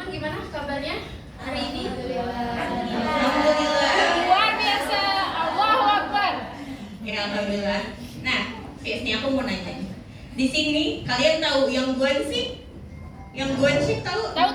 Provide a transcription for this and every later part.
teman-teman gimana kabarnya hari ini? Alhamdulillah. Luar biasa. Allahu Akbar. Ya, alhamdulillah. Nah, Fiesnya aku mau nanya nih. Di sini kalian tahu yang Guansik? Yang Guansik tahu? Tahu.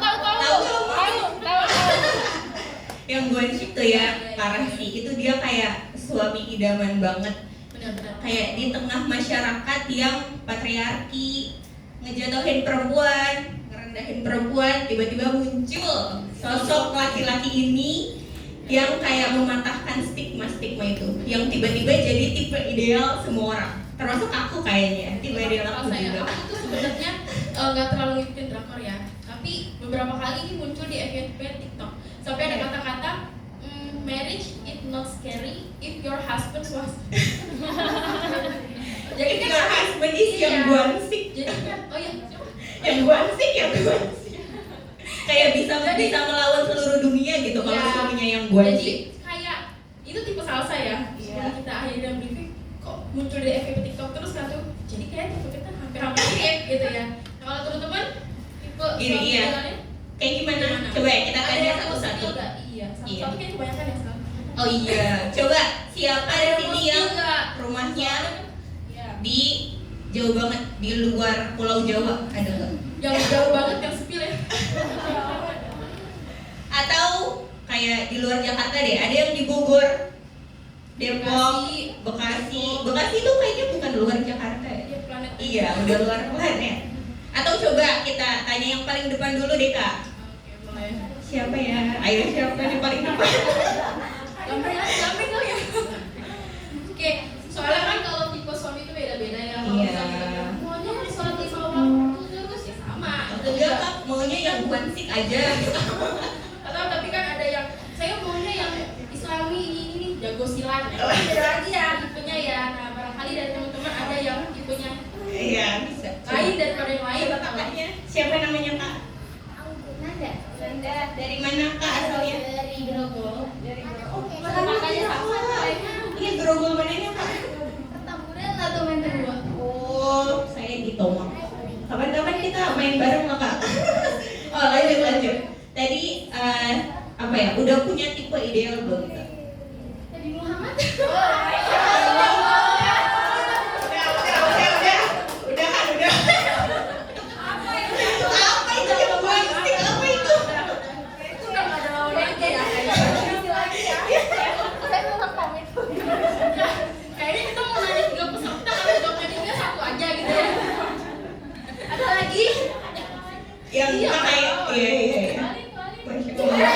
Yang Guansik tuh ya, parah sih. Itu dia kayak suami idaman banget. Benar-benar. Kayak di tengah masyarakat yang patriarki, ngejatuhin perempuan, ngerendahin perempuan, tiba-tiba muncul sosok laki-laki ini yang kayak mematahkan stigma-stigma itu, yang tiba-tiba jadi tipe ideal semua orang, termasuk aku kayaknya, tipe ideal aku juga. Aku tuh sebenarnya nggak terlalu ngikutin drakor ya, tapi beberapa kali ini muncul di FYP TikTok, sampai ada kata-kata marriage is not scary if your husband was. Jadi kan your husband is yang Guansik. Jadi kan, oh iya, yang Guansik. Kayak bisa melawan seluruh dunia gitu kalau suaminya yang jadi Guansik. kayak itu tipe salsa ya. Sebelum kita akhirnya briefing, kok muncul di FYP TikTok terus kan tuh. Jadi kayak tipe kita hampir mirip gitu ya. Nah, kalau teman-teman tipe Ini iya. Kayak gimana? Coba ya kita tanya satu-satu. Iya, satu-satu kayaknya kebanyakan ya sekarang. Oh iya, coba siapa di sini yang juga rumahnya Iya. di jauh banget di luar Pulau Jawa, ada nggak? Yang jauh banget yang sepil ya. Atau kayak di luar Jakarta deh, ada yang di Bogor, Depok, Bekasi itu kayaknya bukan luar Jakarta ya? Iya, planet. Iya, udah luar planet. Atau coba kita tanya yang paling depan dulu deh kak. Oke, mulai. Siapa ya? Ayo siapa yang paling depan? Gampang kali ya. Oke, soalnya kan kalau tipe suami itu beda-beda ya. Kalau Iya. misalnya maunya sholat 5 waktu terus ya sama. Enggak kak, maunya yang Guansik aja. Atau tapi kan ada yang saya maunya yang Islami ini jago silat. Beda lagi ya tipenya ya. Nah, barangkali dari teman-teman ada yang tipenya Iya, bisa. lain daripada yang lain. Coba kakaknya, siapa namanya kak? Nanda, dari mana kak asalnya? Dari Grogol. Makanya sama. Iya, Grogol mananya kak? Petamburan atau Menteng dua? Oh, saya di Tomang. Kapan-kapan kita main bareng lah kak. Oh, lanjut. Tadi apa ya? Udah punya tipe ideal belum kak? Nabi Muhammad. Udah. Apa itu yang Guansik? Apa itu? Itu udah nggak ada lawan lagi ya. Saya bilang komit. Kayaknya kita mau nanya 3 peserta kalau jawabnya dia satu aja gitu ya. Ada lagi? Yang Iya, kayak Kak. iya. Masya Allah.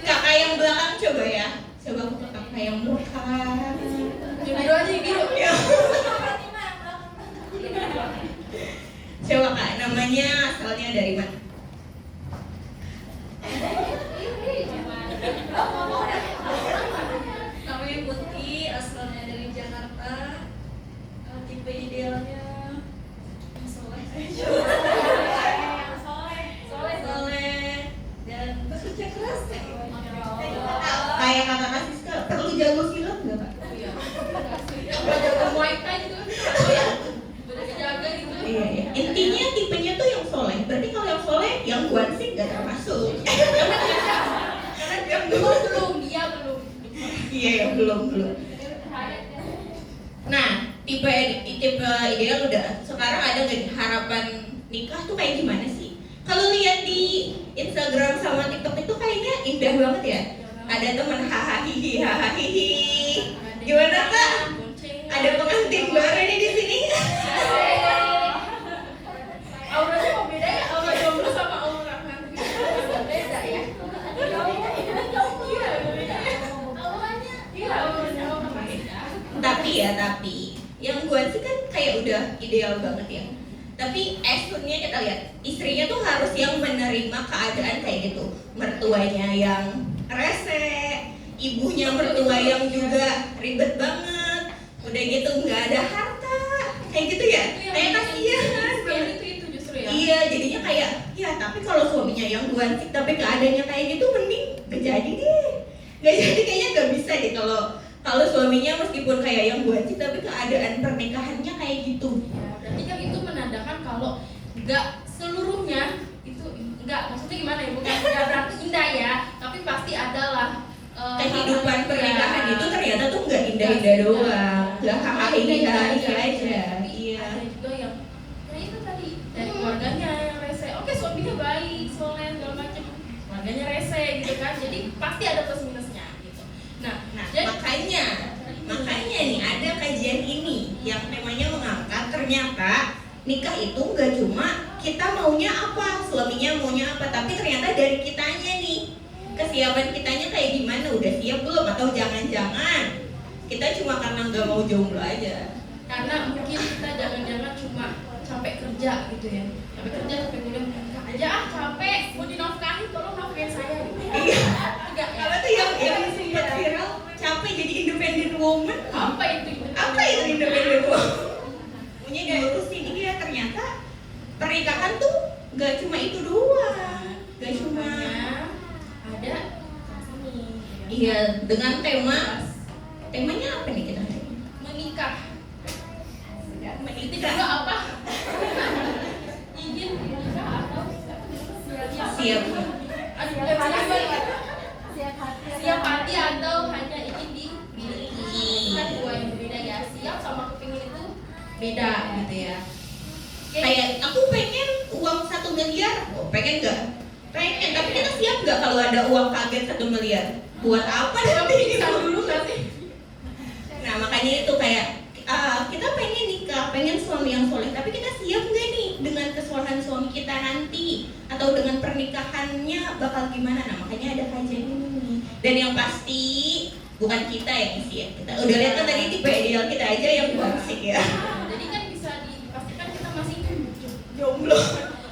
Kakak yang belakang coba ya. Coba ke kakak yang belakang. Yang biru aja, yang biru. Ya. Coba kak, namanya asalnya dari mana? Namanya Putih, asalnya dari Jakarta. Tipe idealnya yang soleh, dan bekerja keras. Kayak kakak Siska, perlu jago silat nggak kak? Yang udah jago Muay Thai gitu. Oh ya, udah dijaga gitu. Iya. Intinya tipenya tuh yang soleh. Berarti kalau yang soleh, yang Guansik nggak termasuk. Karena dia belum. Dia belum. Iya ya belum. Nah, tipe ideal udah. Sekarang ada nggak harapan nikah tuh kayak gimana sih? Kalau lihat di Instagram sama TikTok itu kayaknya indah banget ya. Ada teman hahaha. Gimana kak? Ada pengantin baru nih di sini. Auranya mau beda ya? Aura jomblo sama aura nanti beda ya? Iya, beda ya? Auranya. Iya, auranya beda. Tapi yang Guansik kan kayak udah ideal banget ya. Tapi esunnya kita lihat istrinya tuh harus yang menerima keadaan kayak gitu. Mertuanya yang rese, ibunya mertua yang juga ribet banget. Udah gitu nggak ada harta, kayak gitu ya. Kayak kasihan. Itu justru ya? Iya, jadinya kayak ya tapi kalau suaminya yang Guansik tapi keadaannya kayak gitu mending gak jadi deh. Gak jadi kayaknya gak bisa deh kalau suaminya meskipun kayak yang Guansik tapi keadaan pernikahannya kayak gitu. Ya, berarti kan itu menandakan nggak seluruhnya itu nggak, maksudnya gimana ya, bukan nggak berarti indah ya, tapi pasti adalah Kehidupan pernikahan ya. itu ternyata tuh nggak indah-indah doang, nggak hahaha aja. Tapi Iya. ada juga yang ya itu tadi dari keluarganya yang rese, oke suaminya baik, soleh segala macam, keluarganya rese gitu kan, jadi pasti ada plus minusnya gitu. Nah, Nah, jadi makanya nih ada kajian ini yang temanya mengangkat ternyata nikah itu nggak cuma kita maunya apa, suaminya maunya apa, tapi ternyata dari kitanya nih, kesiapan kitanya kayak gimana, udah siap belum, atau jangan-jangan kita cuma karena nggak mau jomblo aja. karena mungkin kita jangan-jangan cuma capek kerja gitu ya, capek kerja, capek kuliah, nikah aja ah capek, mau dinafkahi tolong nafkahin saya gitu. Iya. Enggak ya? Apa tuh yang sempat viral, capek jadi independent woman? Apa itu? Apa itu independent woman? Punya diurusin. Iya, ternyata pernikahan tuh nggak cuma itu doang, nggak cuma. Ada sini. Iya, dengan temanya apa nih kita? Menikah. Itu Menikah. juga apa? Ingin menikah atau Siap. Siap hati atau hanya ingin dimiliki. Kan dua yang berbeda ya. Siap sama kepingin itu beda gitu ya. Oke. Kayak aku pengen uang 1 miliar, oh, pengen nggak? Pengen, tapi kita siap nggak kalau ada uang kaget 1 miliar? Buat apa Kamu nanti? bisa dulu nggak sih? Nah, makanya itu kayak kita pengen nikah, pengen suami yang soleh, tapi kita siap nggak nih dengan kesolehan suami kita nanti, atau dengan pernikahannya bakal gimana? Nah, makanya ada kajian ini nih. Dan yang pasti bukan kita yang isi ya. Kita udah lihat kan tadi tipe ideal kita aja yang toxic ya. Jadi kan bisa dipastikan kita masih Jomblo.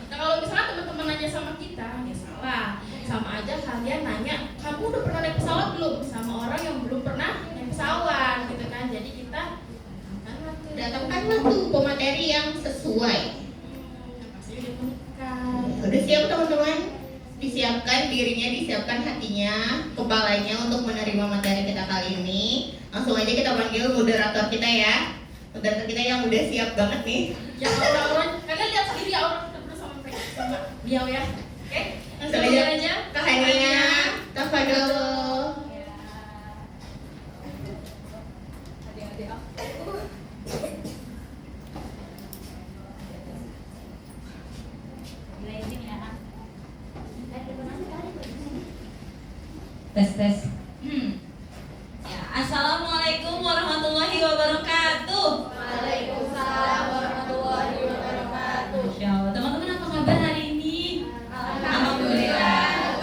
Nah kalau misalnya teman-teman nanya sama kita, ya salah. Sama aja kalian nanya, kamu udah pernah naik pesawat belum? Sama orang yang belum pernah naik pesawat, gitu kan? Jadi kita Datangkanlah tuh pemateri yang sesuai. pasti udah menikah. Udah siap teman-teman? Disiapkan dirinya, disiapkan hatinya, kepalanya untuk menerima materi kita kali ini. Langsung aja kita panggil moderator kita ya. Moderator kita yang udah siap banget nih. Ya orang-orang, kalian lihat sendiri ya orang kita bersama mereka sama beliau ya. Oke, langsung Langsung aja. aja. Kak Hania, tafadhol. Tes. Ya, assalamualaikum warahmatullahi wabarakatuh. Waalaikumsalam warahmatullahi wabarakatuh. Masya Allah. Teman-teman apa kabar hari ini? Alhamdulillah.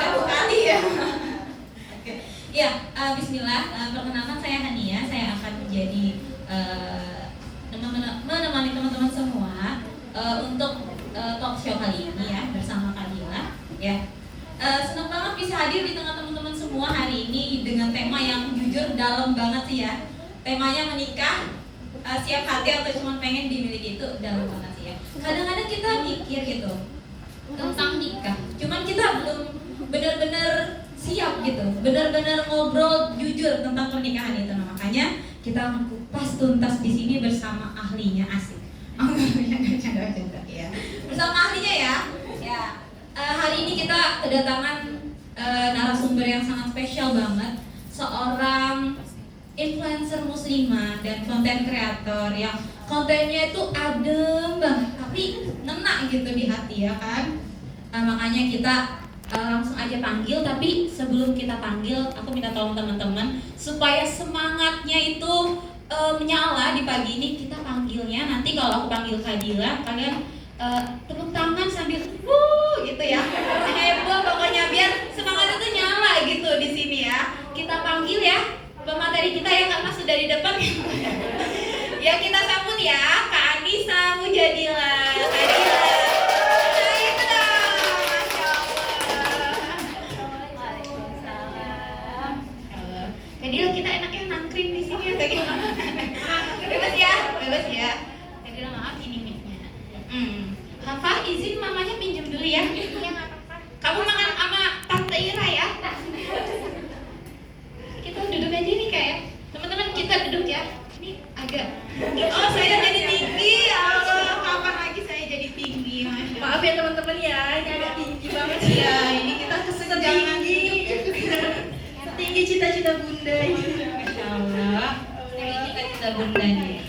Sekali ya. Ya, Bismillah. Perkenalkan saya Hania. Saya akan menjadi menemani teman-teman semua untuk talk show kali ini ya bersama Kadila. Ya. Senang banget bisa hadir di tengah teman-teman semua hari ini dengan tema yang jujur dalam banget sih ya. Temanya menikah, siap hati atau cuma pengen dimiliki, itu dalam banget sih ya. Kadang-kadang kita mikir gitu tentang nikah, cuman kita belum benar-benar siap gitu, benar-benar ngobrol jujur tentang pernikahan itu. Nah, makanya kita akan kupas tuntas di sini bersama ahlinya. Asik. Canda-canda ya. Bersama ahlinya ya. Ya. Hari ini kita kedatangan narasumber yang sangat spesial banget, seorang influencer muslimah dan konten kreator yang kontennya itu adem banget tapi ngena gitu di hati ya kan. Makanya kita langsung aja panggil, tapi sebelum kita panggil aku minta tolong teman-teman supaya semangatnya itu menyala di pagi ini. Kita panggilnya nanti kalau aku panggil Kadila, kalian tepuk tangan sambil gitu ya, heboh pokoknya biar semangat itu nyala gitu di sini ya. Kita panggil ya pemateri kita ya karena sudah di depan ya. Kita sambut ya Kak Anissa Mujadila. Kadila, nah itu dong, Masya Allah. Kadila, kita enaknya nangkring di sini atau gimana? Bebas ya, bebas ya. Kadila, maaf ini mic-nya. Hafah, izin mamanya pinjam dulu ya. Kamu makan sama Tante Ira ya. Kita duduk aja nih kayak teman-teman, kita duduk ya. Ini agak. Oh, saya jadi tinggi. Ya Allah, kapan lagi Bunda nih.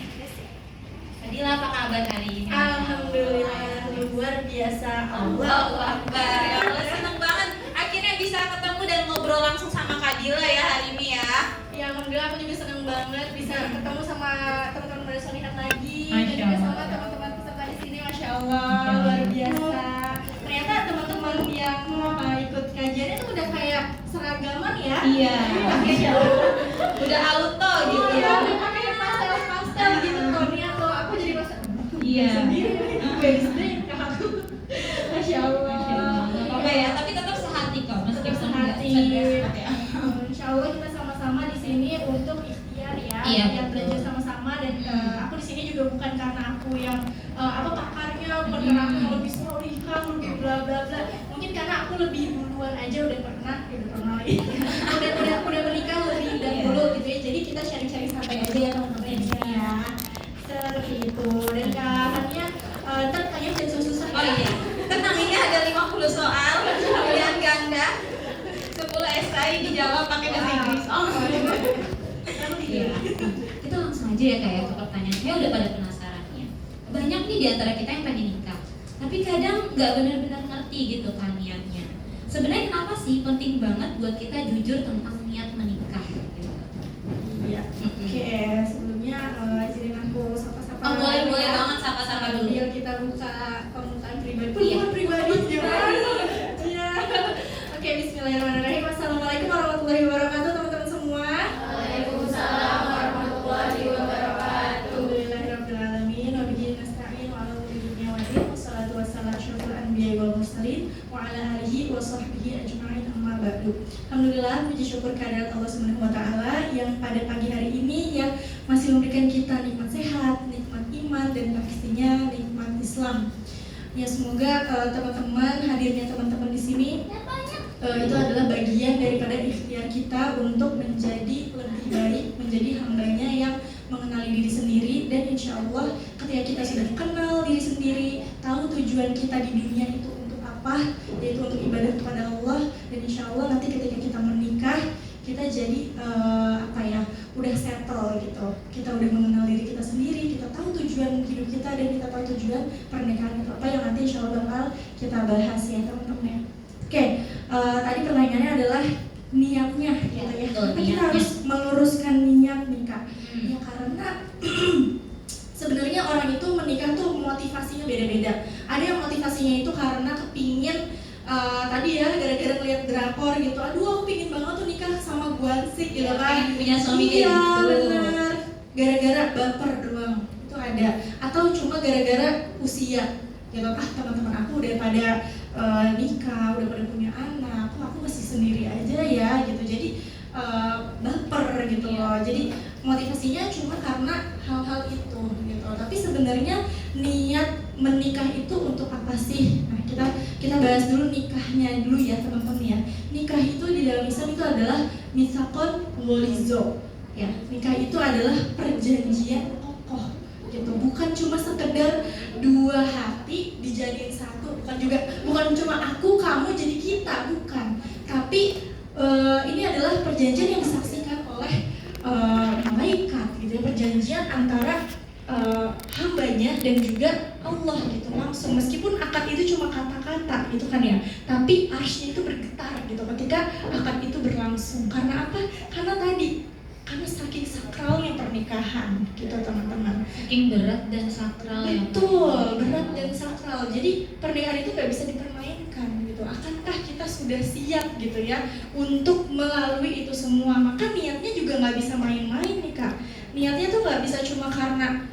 Fadila apa kabar hari ini? Alhamdulillah luar biasa. Allahu Akbar. Ya Allah, seneng banget akhirnya bisa ketemu dan ngobrol langsung sama Kak Dila ya hari ini ya. Ya alhamdulillah aku juga senang banget bisa ketemu sama teman-teman dari Solihat lagi dan Masya juga sama Allah. teman-teman peserta di sini. Masya Allah Masya Allah. luar biasa. Ternyata teman-teman yang ikut kajiannya tuh udah kayak seragaman ya. Iya. Udah auto gitu Iya, ya. udah pakai pastel gitu tonnya tuh. Aku jadi masa Iya. sendiri gue sendiri aku. Masya Allah. Apa ya, tapi tetap sehati kok. Meskipun Sehati. sehat ya. Insya Allah kita sama-sama di sini untuk ikhtiar ya, Iya, ikhtiar betul. belajar sama-sama dan aku di sini juga bukan karena aku yang apa pakarnya, bukan karena aku yang lebih solihah, lebih bla bla bla. Mungkin karena aku lebih duluan aja udah pernah lagi. udah menikah lebih dahulu gitu ya. Jadi kita sharing-sharing sampai aja ya teman-teman di sini ya. Seperti itu. Dan katanya ntar tanya dan susah. Oh iya. Tenang, ini ada 50 soal pilihan ganda. 10 esai dijawab pakai bahasa Inggris. Oh. Iya. Kita langsung aja ya kayak ke pertanyaannya udah pada penasaran ya. Banyak nih di antara kita yang pengen nikah, tapi kadang nggak benar-benar ngerti gitu kan niatnya. Sebenarnya kenapa sih penting banget buat kita jujur tentang niat menikah? Gitu. Iya. Oke, sebelumnya izinin aku sapa-sapa. Oh, boleh banget sapa-sapa dulu. Biar kita buka pembukaan pribadi. Iya. Pembukaan pribadi gimana? Iya. Oke, bismillahirrahmanirrahim. Assalamualaikum warahmatullahi wabarakatuh, teman-teman semua. Waalaikumsalam warahmatullahi wabarakatuh. Alhamdulillahirabbil alamin wa bihi nasta'in wa ala umuri dunya waddin. Wassalatu wassalamu ala asyrofil anbiya'i wal mursalin wa ala alihi wa sahbihi ajma'in amma ba'du. Alhamdulillah, puji syukur kehadirat Allah Subhanahu wa taala yang pada pagi hari ini yang masih memberikan kita nikmat sehat, nikmat iman dan pastinya nikmat Islam. Ya semoga teman-teman hadirnya teman-teman di sini itu adalah bagian daripada ikhtiar kita untuk menjadi lebih baik, menjadi hambanya yang mengenali diri sendiri dan insya Allah ketika kita sudah kenal diri sendiri, tahu tujuan kita di dunia itu untuk apa, yaitu untuk ibadah kepada Allah dan insya Allah nanti ketika kita menikah kita jadi udah settle gitu, kita udah mengenal diri kita sendiri, kita tahu tujuan hidup kita dan kita tahu tujuan pernikahan itu apa yang nanti insya Allah bakal kita bahas ya teman-teman ya. Oke, tadi pertanyaannya adalah niatnya gitu ya. Betul, Kenapa kita niatnya. harus meluruskan niat nikah? Ya karena sebenarnya orang itu menikah tuh motivasinya beda-beda. Ada yang motivasinya itu karena kepingin tadi ya gara-gara ngeliat drakor gitu. Aduh aku pingin banget tuh nikah sama Gwansik gitu kan. Punya suami kayak Iya gitu. benar. Gara-gara baper doang itu ada. Atau cuma gara-gara usia. Ya teman-teman aku udah pada nikah, udah pada punya anak, aku masih sendiri aja ya gitu. Jadi baper gitu loh. Jadi motivasinya cuma karena hal-hal itu gitu. Tapi sebenarnya niat menikah itu untuk apa sih? Nah, kita bahas dulu nikahnya dulu ya teman-teman ya. Nikah itu di dalam Islam itu adalah mitsaqon walizo. Ya, nikah itu adalah perjanjian kokoh gitu. Bukan cuma sekedar dua hati dijadiin satu, bukan cuma aku kamu jadi kita, bukan. Tapi ini adalah perjanjian yang disaksikan oleh malaikat gitu ya, perjanjian antara hambanya dan juga Allah gitu langsung. Meskipun akad itu cuma kata-kata gitu kan ya, tapi arsy itu bergetar gitu ketika akad itu berlangsung. Karena apa? Karena saking sakralnya pernikahan gitu teman-teman. Saking berat dan sakral ya. Betul, berat dan sakral. Jadi pernikahan itu nggak bisa dipermainkan gitu. Akankah kita sudah siap gitu ya untuk melalui itu semua? Maka niatnya juga nggak bisa main-main nih Kak. Niatnya tuh nggak bisa cuma karena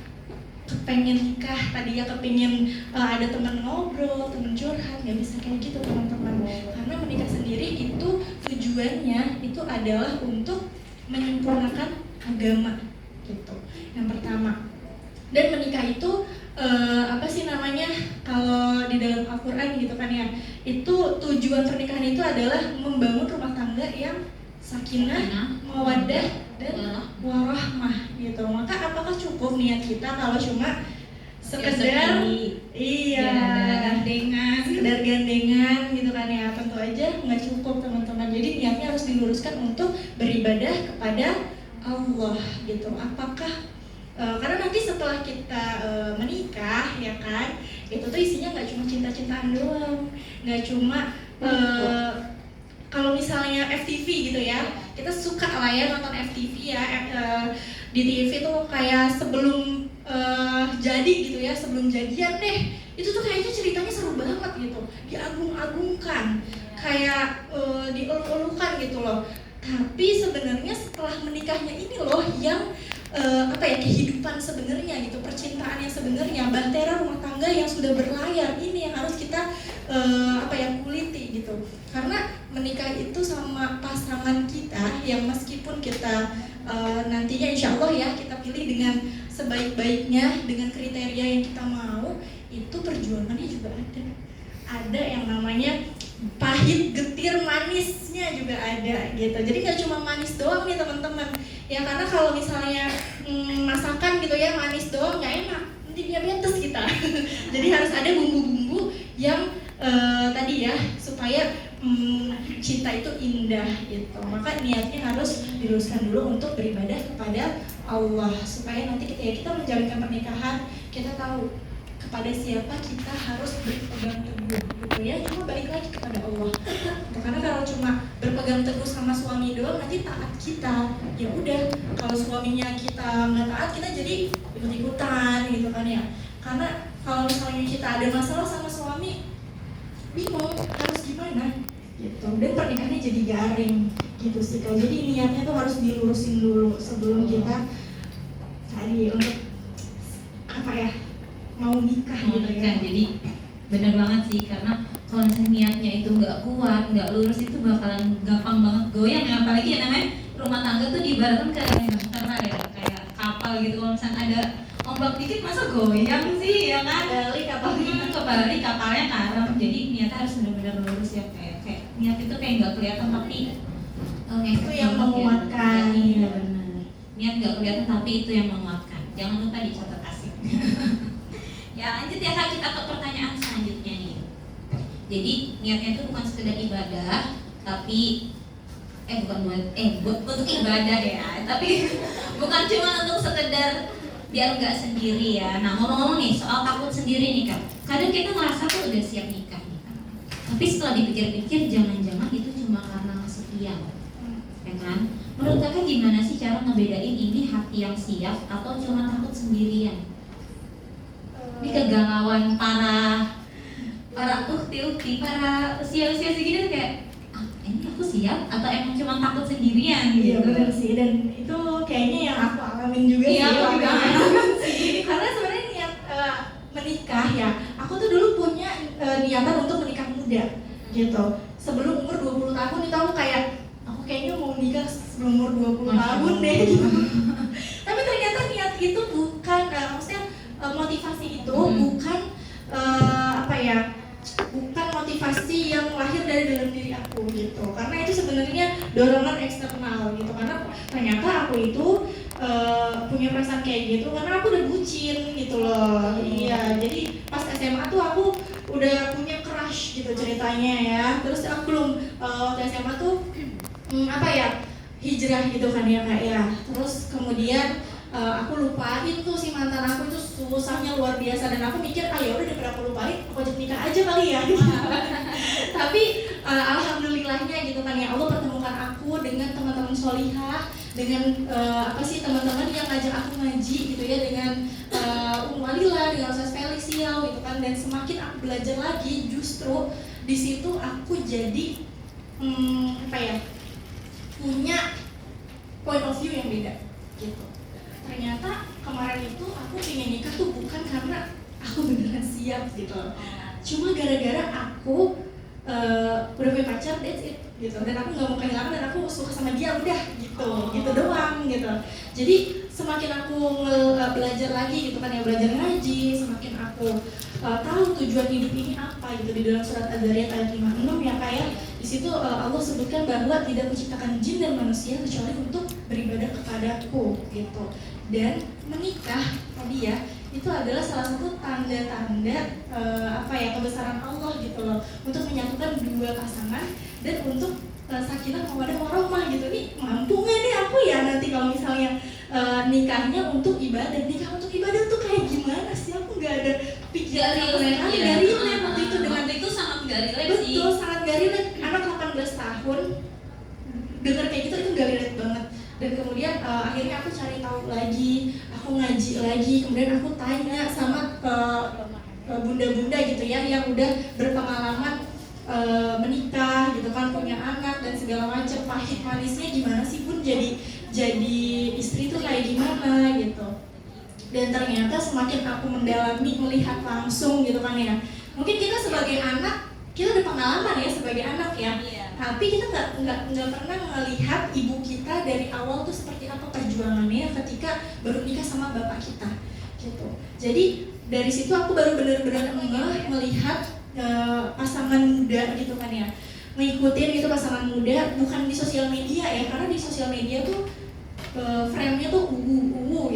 kepengen nikah tadi ya, kepengen ada teman ngobrol, teman curhat, nggak bisa kayak gitu teman-teman. Karena menikah sendiri itu tujuannya itu adalah untuk menyempurnakan agama gitu. Yang pertama. Dan menikah itu kalau di dalam Al-Qur'an gitu kan ya. Itu tujuan pernikahan itu adalah membangun rumah tangga yang sakinah, mawaddah dan warahmah gitu. Maka apakah cukup niat kita kalau cuma sekedar sekedar gandengan gitu kan ya? Tentu aja nggak cukup teman-teman. Jadi niatnya harus diluruskan untuk beribadah kepada Allah gitu. Apakah Karena nanti setelah kita menikah ya kan, itu tuh isinya nggak cuma cinta-cintaan doang, nggak cuma kalau misalnya FTV gitu ya, kita suka lah ya nonton FTV ya, di TV tuh kayak sebelum jadi gitu ya, sebelum jadian deh, itu tuh kayaknya ceritanya seru banget gitu, diagung-agungkan, kayak dieluk-elukan gitu loh. Tapi sebenarnya setelah menikahnya ini loh yang kehidupan sebenarnya gitu, percintaan yang sebenarnya, bahtera rumah tangga yang sudah berlayar ini yang harus kita kuliti gitu. Karena menikah itu sama pasangan kita yang meskipun kita nantinya insya Allah ya kita pilih dengan sebaik-baiknya, dengan kriteria yang kita mau, itu perjuangannya juga ada yang namanya pahit, getir, manisnya juga ada gitu. Jadi nggak cuma manis doang nih teman-teman ya, karena kalau misalnya masakan gitu ya manis doang nggak enak, nanti diabetes kita. Jadi harus ada bumbu-bumbu yang tadi ya, supaya cinta itu indah gitu. Maka niatnya harus diluruskan dulu untuk beribadah kepada Allah, supaya nanti ketika kita menjalankan pernikahan kita tahu kepada siapa kita harus berpegang teguh gitu ya. Cuma balik lagi kepada Allah. Karena kalau cuma berpegang teguh sama suami doang nanti taat kita, ya udah. Kalau suaminya kita nggak taat, kita jadi ikut-ikutan gitu kan ya. Karena kalau misalnya kita ada masalah sama suami, bingung harus gimana gitu, dan pernikahannya jadi garing gitu sih. Kalau jadi niatnya tuh harus dilurusin dulu sebelum kita tadi untuk mau nikah gitu ya. Jadi benar banget sih, karena kalau misalnya niatnya itu nggak kuat, nggak lurus, itu bakalan gampang banget goyang ya. Apalagi ya namanya rumah tangga tuh diibaratkan kayak bahtera ya, kayak kapal gitu. Kalau misalnya ada ombak dikit masa goyang sih ya kan, kebalik kapalnya karam. Jadi niatnya harus benar-benar lurus ya, kayak niat itu kayak nggak kelihatan tapi itu yang menguatkan. Iya benar, niat nggak kelihatan tapi itu yang menguatkan. Jangan lupa dicatat asik. Ya lanjut ya Kak, kita ke pertanyaan selanjutnya nih. Jadi niatnya itu bukan sekedar ibadah, tapi buat untuk ibadah ya, tapi bukan cuma untuk sekedar biar nggak sendiri ya. Nah ngomong-ngomong nih soal takut sendiri nih Kak, kadang kita ngerasa tuh udah siap nikah nih Kak, tapi setelah dipikir-pikir jangan-jangan itu cuma karena kesepian, ya kan? Menurut Kakak gimana sih cara ngebedain ini hati yang siap atau cuma takut sendirian? Ini kegalauan para ukti-ukti, para usia-usia segini tuh kayak ini aku siap atau emang cuma takut sendirian gitu. Iya benar sih, dan itu kayaknya yang aku alamin juga Iya, sih. aku juga alamin sih. Karena sebenarnya niat menikah ya, aku tuh dulu punya niatan untuk menikah muda gitu. Sebelum umur 20 tahun itu aku kayaknya mau nikah sebelum umur 20 tahun deh gitu. Tapi ternyata niat itu bukan, maksudnya motivasi itu bukan bukan motivasi yang lahir dari dalam diri aku gitu. Karena itu sebenarnya dorongan eksternal gitu. Karena ternyata aku itu punya perasaan kayak gitu karena aku udah bucin gitu loh. Iya, jadi pas SMA tuh aku udah punya crush gitu ceritanya ya. Terus aku belum waktu SMA tuh hijrah gitu kan ya Kak ya. Terus kemudian aku lupain tuh si mantan aku itu susahnya luar biasa, dan aku mikir ya udah daripada aku lupain aku ajak nikah aja kali ya. Tapi alhamdulillahnya gitu kan ya, Allah pertemukan aku dengan teman-teman solihah, dengan teman-teman yang ngajak aku ngaji gitu ya, dengan Walila, dengan Ustaz Felix Siau gitu kan. Dan semakin aku belajar lagi, justru di situ aku jadi punya point of view yang beda gitu. Ternyata kemarin itu aku pengen nikah tuh bukan karena aku beneran siap gitu, cuma gara-gara aku udah punya pacar, that's it gitu, dan aku nggak mau kehilangan, dan aku suka sama dia udah gitu doang gitu. Jadi semakin aku belajar lagi gitu kan ya, belajar ngaji, semakin aku tahu tujuan hidup ini apa gitu. Di dalam surat Az-Zariyat ayat 56 ya kayak di situ Allah sebutkan bahwa tidak menciptakan jin dan manusia kecuali untuk beribadah kepadaku gitu. Dan menikah tadi ya, itu adalah salah satu tanda-tanda kebesaran Allah gitu loh, untuk menyatukan dua pasangan dan untuk sakinah mawaddah warahmah gitu. Nih mampu nggak nih aku ya nanti kalau misalnya nikahnya untuk ibadah. Nikah untuk ibadah tuh kayak gimana sih? Aku nggak ada pikiran Gak sama relate sekali. ya. Nggak relate waktu itu dengan Waktu itu sangat gak relate sih. betul, sangat gak relate. Anak 18 tahun denger kayak gitu itu gak relate banget. Dan kemudian akhirnya aku cari tahu lagi, aku ngaji lagi, kemudian aku tanya sama bunda-bunda gitu ya yang udah berpengalaman menikah gitu kan, punya anak dan segala macam, pahit manisnya gimana sih pun jadi istri tuh kayak gimana gitu. Dan ternyata semakin aku mendalami, melihat langsung gitu kan ya, mungkin kita sebagai anak kita ada pengalaman ya sebagai anak ya, tapi kita nggak pernah melihat ibu kita dari awal tuh seperti apa perjuangannya ketika baru nikah sama bapak kita gitu. Jadi dari situ aku baru benar-benar melihat pasangan muda gitu kan ya, ngikutin itu pasangan muda bukan di sosial media ya, karena di sosial media tuh frame-nya tuh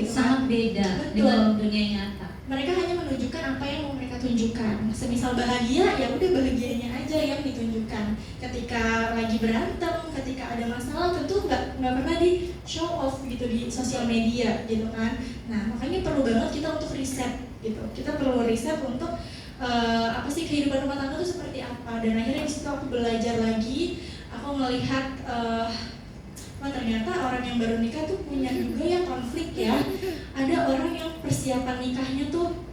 gitu Sangat kan. beda Betul. dengan dunia nyata. Mereka hanya menunjukkan apa yang mau mereka tunjukkan. Semisal bahagia, ya udah bahagianya aja yang ditunjukkan. Ketika lagi berantem, ketika ada masalah, tentu nggak pernah di show off gitu di sosial media gitu kan. Nah makanya perlu banget kita untuk riset gitu. Kita perlu riset untuk apa sih kehidupan rumah tangga itu seperti apa. Dan akhirnya di situ aku belajar lagi. Aku melihat ternyata orang yang baru nikah tuh punya juga yang konflik ya. Ada orang yang persiapan nikahnya tuh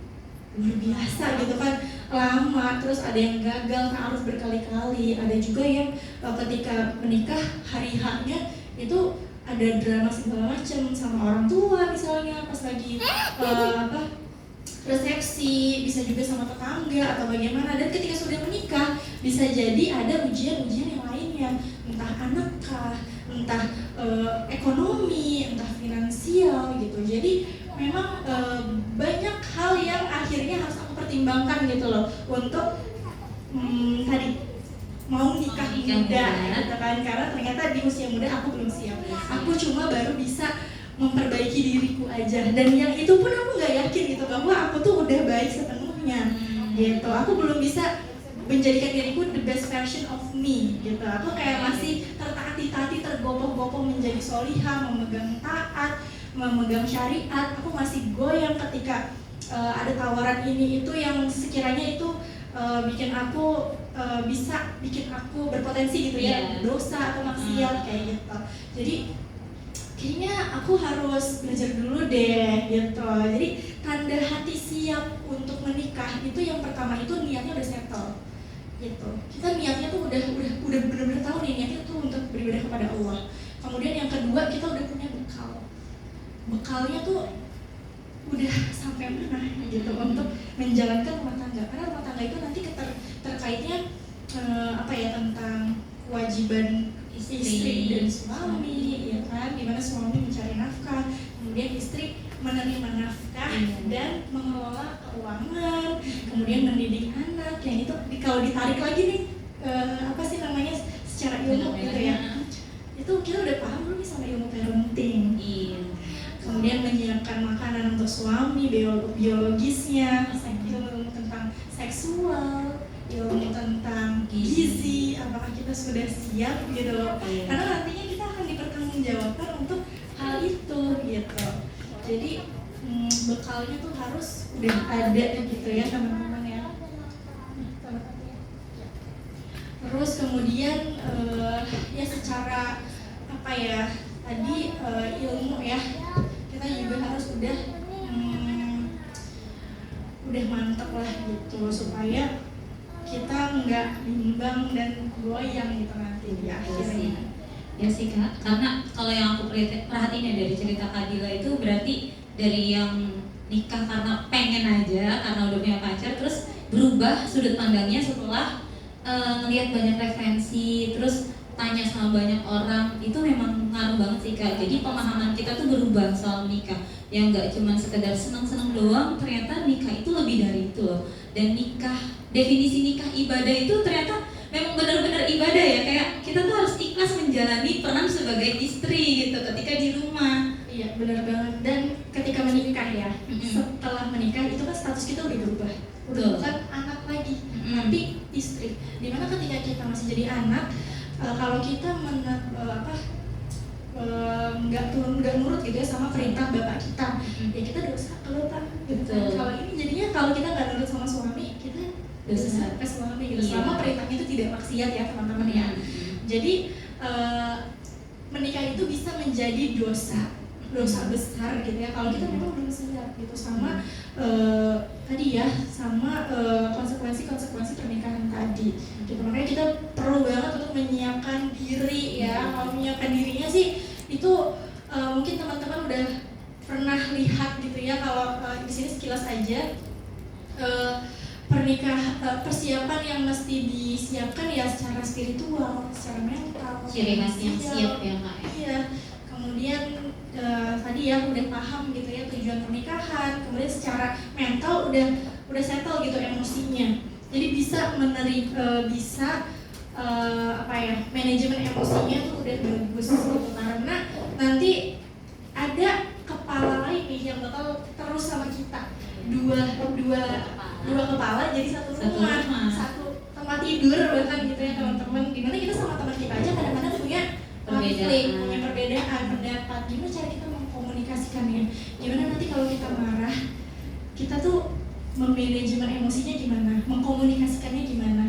luar biasa gitu kan, lama, terus ada yang gagal harus berkali-kali. Ada juga yang ketika menikah hari H-nya itu ada drama segala macam sama orang tua misalnya pas lagi resepsi, bisa juga sama tetangga atau bagaimana. Dan ketika sudah menikah bisa jadi ada ujian-ujian yang lainnya, entah anak kah, entah ekonomi, entah finansial gitu. Jadi memang banyak hal yang akhirnya harus aku pertimbangkan gitu loh untuk tadi mau nikah muda gitu kan, karena ternyata di usia muda aku belum siap. Aku cuma baru bisa memperbaiki diriku aja, dan yang itu pun aku nggak yakin gitu bahwa aku tuh udah baik sepenuhnya gitu. Aku belum bisa menjadikan diriku the best version of me gitu. Aku kayak masih tertatih-tatih, tergopoh-gopoh menjadi solihah, memegang taat, memegang syariat. Aku masih goyang ketika ada tawaran ini itu yang sekiranya itu bikin aku bisa bikin aku berpotensi gitu ya, dosa atau maksiat kayak gitu. Jadi kayaknya aku harus belajar dulu deh gitu. Jadi tanda hati siap untuk menikah itu yang pertama itu niatnya udah settle gitu. Kita niatnya tuh udah benar-benar tahu nih niatnya tuh untuk beribadah kepada Allah. Kemudian yang kedua kita udah punya bekal. Bekalnya tuh udah sampai mana gitu untuk menjalankan rumah tangga. Karena rumah tangga itu nanti terkaitnya tentang kewajiban istri dan suami, ya kan, dimana suami mencari nafkah, kemudian istri menerima nafkah dan mengelola keuangan, kemudian mendidik anak. Yang itu kalau ditarik lagi nih secara ilmu gitu ya, itu kita udah paham belum nih sama ilmu parenting. Kemudian menyiapkan makanan untuk suami, biologisnya, ilmu tentang seksual, ilmu tentang gizi, apakah kita sudah siap gitu loh. Karena nantinya kita akan dipertanggungjawabkan untuk hal itu gitu. Jadi bekalnya tuh harus udah ada gitu ya teman-teman ya. Terus kemudian ya secara tadi ilmu ya, kita juga harus udah mantap lah gitu supaya kita nggak bimbang dan goyang gitu nanti di akhirnya. Ya sih Kak, karena kalau yang aku perhatiin ya dari cerita Kak Dila itu berarti dari yang nikah karena pengen aja, karena udah punya pacar, terus berubah sudut pandangnya setelah ngelihat banyak referensi, terus tanya sama banyak orang. Itu memang ngaruh banget sih Kak. Jadi pemahaman kita tuh berubah soal nikah, yang nggak cuma sekedar senang-senang doang, ternyata nikah itu lebih dari itu loh. Dan definisi nikah ibadah itu ternyata memang benar-benar ibadah ya, kayak kita tuh harus ikhlas menjalani peran sebagai istri gitu ketika di rumah. Iya benar banget. Dan ketika menikah ya, setelah menikah itu kan status kita udah berubah, udah bukan anak lagi, tapi istri. Dimana ketika kita masih jadi anak, kalau kita nggak nurut gitu ya sama perintah bapak kita, ya kita dosa kalau tak gitu. Betul. Kalau ini jadinya kalau kita nggak nurut sama suami, kita dosa ke suami gitu. Iya. Selama perintahnya itu tidak maksiat ya teman-teman ya. Jadi menikah itu bisa menjadi dosa besar gitu ya kalau kita memang belum siap gitu sama tadi ya, sama konsekuensi pernikahan tadi gitu. Makanya kita perlu banget untuk menyiapkan diri ya. Kalau menyiapkan dirinya sih itu mungkin teman-teman udah pernah lihat gitu ya. Kalau di sini sekilas aja persiapan yang mesti disiapkan ya secara spiritual, secara mental, Ciri khasnya siap ya Kak. iya. Kemudian tadi ya udah paham gitu ya tujuan pernikahan, kemudian secara mental udah settle gitu emosinya. Jadi bisa manajemen emosinya tuh udah bagus gitu. Karena nanti ada kepala lain nih yang bakal terus sama kita. Dua kepala jadi satu rumah, satu tempat tidur bahkan gitu ya teman-teman. Dimana kita sama teman kita aja kadang-kadang punya konflik, punya perbedaan pendapat. Gimana cara kita mengkomunikasikannya? Gimana nanti kalau kita marah, kita tuh memanajemen emosinya gimana? Mengkomunikasikannya gimana?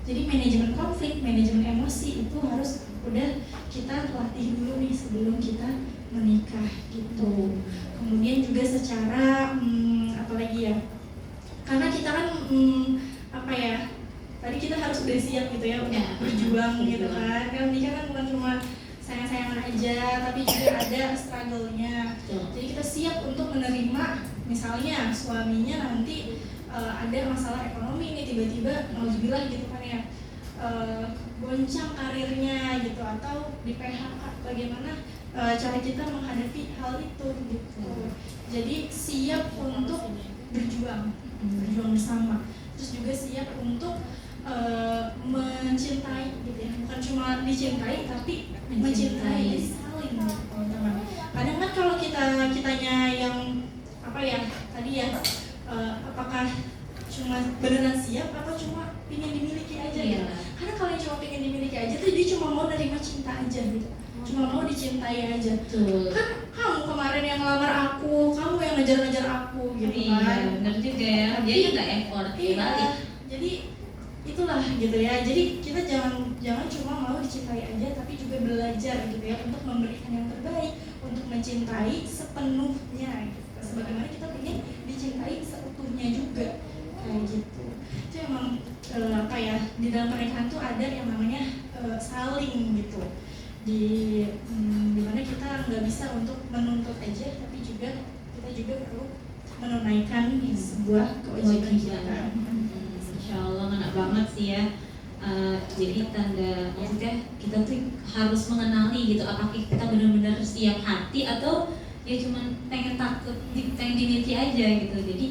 Jadi manajemen konflik, manajemen emosi itu harus udah kita latih dulu nih sebelum kita menikah gitu. Kemudian juga secara apalagi ya? Karena kita kan tadi kita harus udah siap gitu ya untuk berjuang gitu kan. Kan menikah kan bukan cuma sayang-sayangan aja, tapi juga ada struggle-nya. Jadi kita siap untuk menerima misalnya suaminya nanti ada masalah ekonomi nih tiba-tiba nauzubillah gitu kan ya, goncang karirnya gitu atau di PHK, bagaimana cara kita menghadapi hal itu gitu. Jadi siap untuk berjuang bersama, terus juga siap untuk mencintai gitu ya, bukan cuma dicintai tapi mencintai saling teman-teman. Kadang kan kalau kitanya yang tadi ya apakah cuma beneran siap atau cuma ingin dimiliki aja gitu. Karena kalau yang cuma ingin dimiliki aja tuh dia cuma mau nerima cinta aja gitu, cuma mau dicintai aja. Kan kamu kemarin yang ngelamar aku, kamu yang ngejar-ngejar aku gitu kan. Iya, benar juga ya. Dia nggak effort balik. Jadi itulah gitu ya. Jadi kita jangan cuma mau dicintai aja, tapi juga belajar gitu ya untuk memberikan yang terbaik, untuk mencintai sepenuhnya gitu. Sebagaimana kita ingin dicintai seutuhnya juga kayak gitu. Itu emang di dalam pernikahan tuh ada yang namanya saling gitu. Dimana kita nggak bisa untuk menuntut aja, tapi juga kita juga perlu menunaikan sebuah kewajiban kita. Insya Allah enak banget sih ya. Jadi maksudnya kita tuh harus mengenali gitu apakah kita benar-benar siap hati atau ya cuman pengen dimiliki aja gitu. Jadi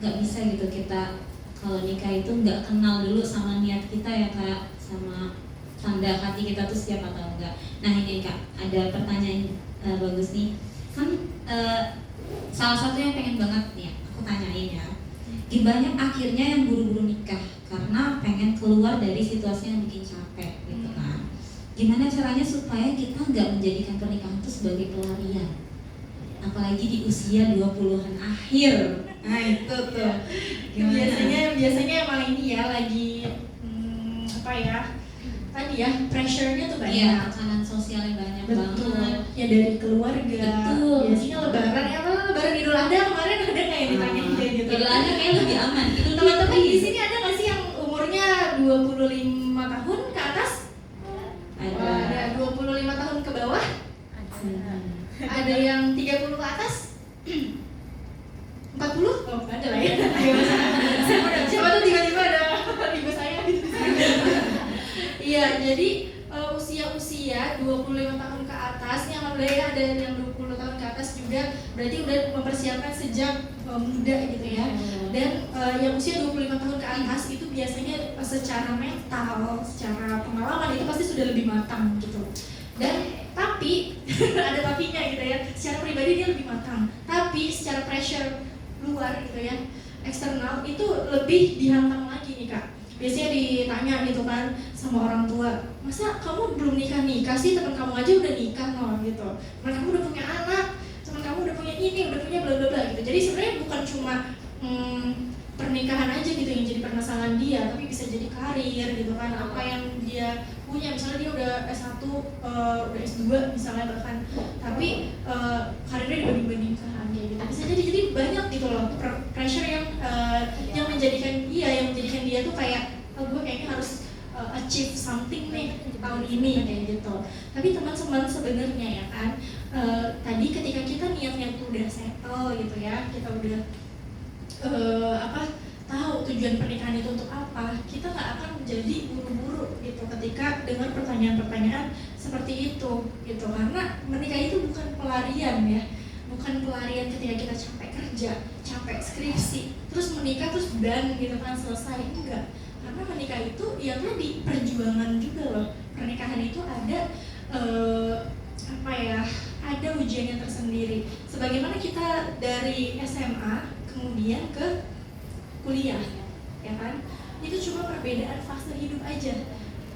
nggak bisa gitu kita kalau nikah itu nggak kenal dulu sama niat kita ya Kak, sama tanda hati kita tuh siap atau enggak. Nah ini Kak, ada pertanyaan bagus nih. Kan salah satu yang pengen banget nih aku tanyain ya. Banyak akhirnya yang buru-buru nikah karena pengen keluar dari situasi yang bikin capek gitu kan. Gimana caranya supaya kita nggak menjadikan pernikahan itu sebagai pelarian? Apalagi di usia 20-an akhir. Nah itu tuh. Biasanya emang ini ya lagi tadi ya pressure-nya tuh banyak. Iya, tekanan sosialnya banyak banget. Ya dari keluarga. Betul. Biasanya lebaran Idul Adha kemarin ada nggak yang ditanyain kayak gitu? Idul Adha kayak lebih aman. Teman-teman di sini ada nggak sih yang umurnya 25 tahun ke atas? Ada 25 tahun ke bawah? Ada yang 30 ke atas? 40? Oh, ada lah ya. Siapa tuh tiba-tiba ada ibu saya gitu. Iya, jadi usia 25 tahun ke atas, yang alhamdulillah ada yang 20 tahun ke atas juga, berarti udah mempersiapkan sejak muda gitu ya. Dan yang usia 25 tahun ke atas itu biasanya secara mental, secara pengalaman itu pasti sudah lebih matang gitu. Dan tapi ada tapinya gitu ya, secara pribadi dia lebih matang, tapi secara pressure luar gitu ya, eksternal itu lebih dihantam lagi nih Kak. Biasanya ditanya gitu kan, sama orang tua, masa kamu belum nikah sih, teman kamu aja udah nikah no gitu, teman kamu udah punya anak, teman kamu udah punya ini, udah punya bla bla bla gitu. Jadi sebenarnya bukan cuma pernikahan aja gitu yang jadi permasalahan dia, tapi bisa jadi karir gitu kan, apa yang dia punya, misalnya dia udah S1, udah S2 misalnya bahkan, tapi karirnya dibanding-bandingkan kayak gitu. Bisa jadi banyak gitu loh pressure yang menjadikan dia tuh kayak gue kayaknya harus achieve something nih tahun ini kayak gitu. Tapi teman-teman sebenarnya ya kan, tadi ketika kita niatnya tuh udah settle gitu ya, kita udah tahu tujuan pernikahan itu untuk apa, kita nggak akan menjadi buru-buru gitu ketika dengar pertanyaan-pertanyaan seperti itu gitu. Karena menikah itu bukan pelarian ya, bukan pelarian ketika kita capek kerja, capek skripsi, terus menikah terus dan gitu kan selesai, enggak. Karena menikah itu ya tadi perjuangan juga loh. Pernikahan itu ada ada ujiannya tersendiri. Sebagaimana kita dari SMA kemudian ke kuliah, ya kan? Itu cuma perbedaan fase hidup aja,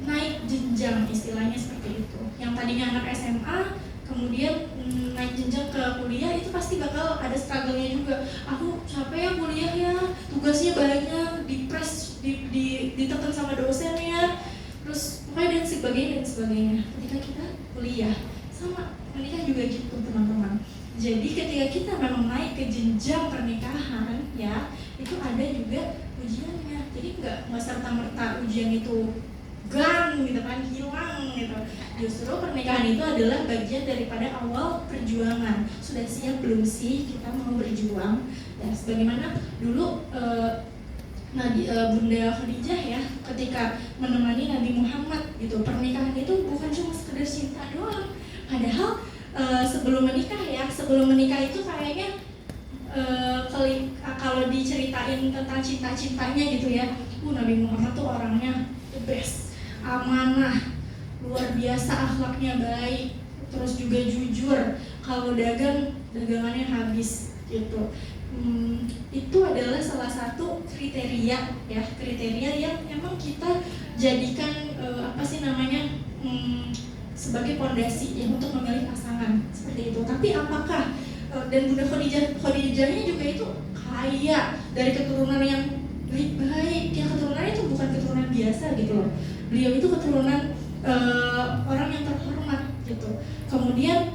naik jenjang istilahnya seperti itu. Yang tadinya anak SMA kemudian naik jenjang ke kuliah, itu pasti bakal ada struggle-nya juga. Aku capek ya kuliah ya, tugasnya banyak, ditekan sama dosennya, terus dan sebagainya. Ketika kita kuliah, sama menikah juga gitu teman-teman. Jadi ketika kita memang naik ke jenjang pernikahan ya, itu ada juga ujiannya. Jadi nggak serta-merta ujian itu gang gitu kan, hilang gitu. Justru pernikahan itu adalah bagian daripada awal perjuangan. Sudah siap belum sih kita mau berjuang? Dan sebagaimana dulu Bunda Khadijah ya, ketika menemani Nabi Muhammad gitu, pernikahan itu bukan cuma sekedar cinta doang. Padahal sebelum menikah itu kayaknya kalau diceritain tentang cinta-cintanya gitu ya, Nabi Muhammad tuh orangnya the best, amanah, luar biasa, akhlaknya baik, terus juga jujur, kalau dagangannya habis gitu. Itu adalah salah satu kriteria yang emang kita jadikan sebagai pondasi ya untuk memilih pasangan seperti itu. Tapi apakah dan Bunda Khadijahnya juga itu kaya dari keturunan yang baik-baik, yang keturunannya itu bukan keturunan biasa gitu loh. Beliau itu keturunan orang yang terhormat gitu. Kemudian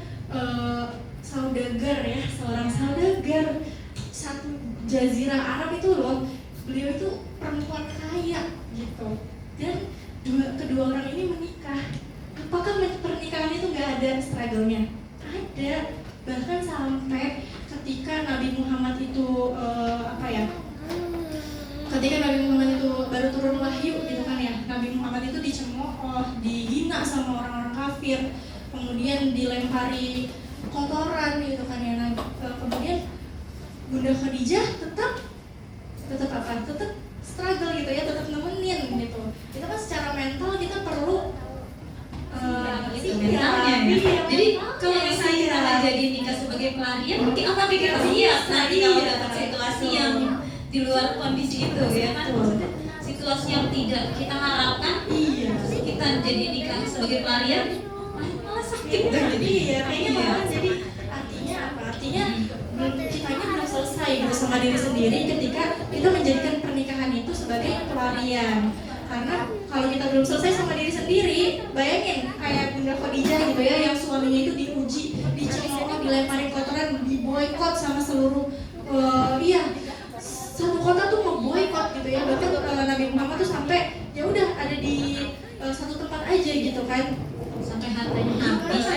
seorang saudagar satu jazirah Arab itu loh, beliau itu perempuan kaya gitu. Dan kedua orang ini menikah. Apakah pernikahan itu nggak ada struggle-nya? Ada. Bahkan sampai ketika Nabi Muhammad itu ketika Nabi Muhammad itu baru turun wahyu gitu kan ya, Nabi Muhammad itu dicemooh, dihina sama orang-orang kafir, kemudian dilempari kotoran gitu kan ya. Kemudian Bunda Khadijah tetap struggle gitu ya, tetap nemenin gitu. Itu kan secara mental kita perlu mentalnya ya. Jadi kalau misalnya kita nggak jadi nikah sebagai pelarian, mungkin apa kita siap nanti kalau dapat situasi yang di luar kondisi itu ya kan, maksudnya situasi yang tidak kita harapkan, terus kita jadi nikah sebagai pelarian malah sakit kayaknya jadi artinya apa? Artinya kitanya belum selesai bersama diri sendiri ketika kita menjadikan pernikahan itu sebagai pelarian. Karena kalau kita belum selesai sama diri sendiri, bayangin kayak Bunda Khadijah gitu ya, yang suaminya itu diuji, dicemooh, dilemparin kotoran, diboykot sama seluruh satu kota tuh memboykot gitu ya. Bahkan Nabi Muhammad tuh sampai ya udah ada di satu tempat aja gitu kan, sampai hartanya habis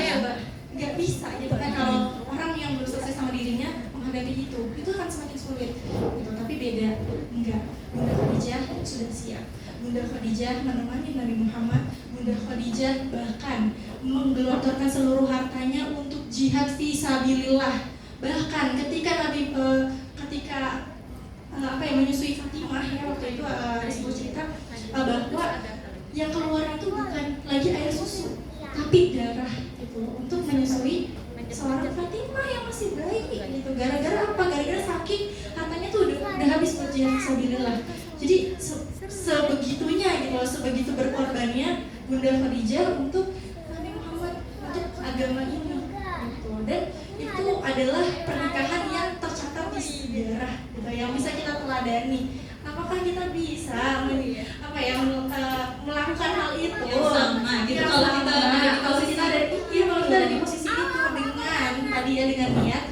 nggak bisa gitu kan. Kalau orang yang belum selesai sama dirinya menghadapi itu akan semakin sulit gitu. Tapi beda, enggak. Bunda Khadijah sudah siap. Bunda Khadijah menemani Nabi Muhammad. Bunda Khadijah bahkan menggelontorkan seluruh hartanya untuk jihad fi sabilillah. Bahkan ketika menyusui Fatimah ya, waktu itu ada sebuah cerita bahwa yang keluar itu bukan lagi air susu, tapi darah gitu untuk menyusui seorang Fatimah yang masih bayi gitu. Gara-gara apa? Gara-gara saking hartanya tuh udah habis buat jihad fi sabilillah. Jadi sebegitunya gitu loh, sebegitu berkorbannya Bunda Khadijah untuk Nabi Muhammad, untuk agama ini gitu. Dan itu adalah pernikahan yang tercatat di sejarah gitu, yang bisa kita teladani. Apakah kita bisa melakukan hal itu Yang sama gitu, kalau kita ada di kalau posisi kita ada kalau kita ada di posisi itu dengan tadi ya, dengan niat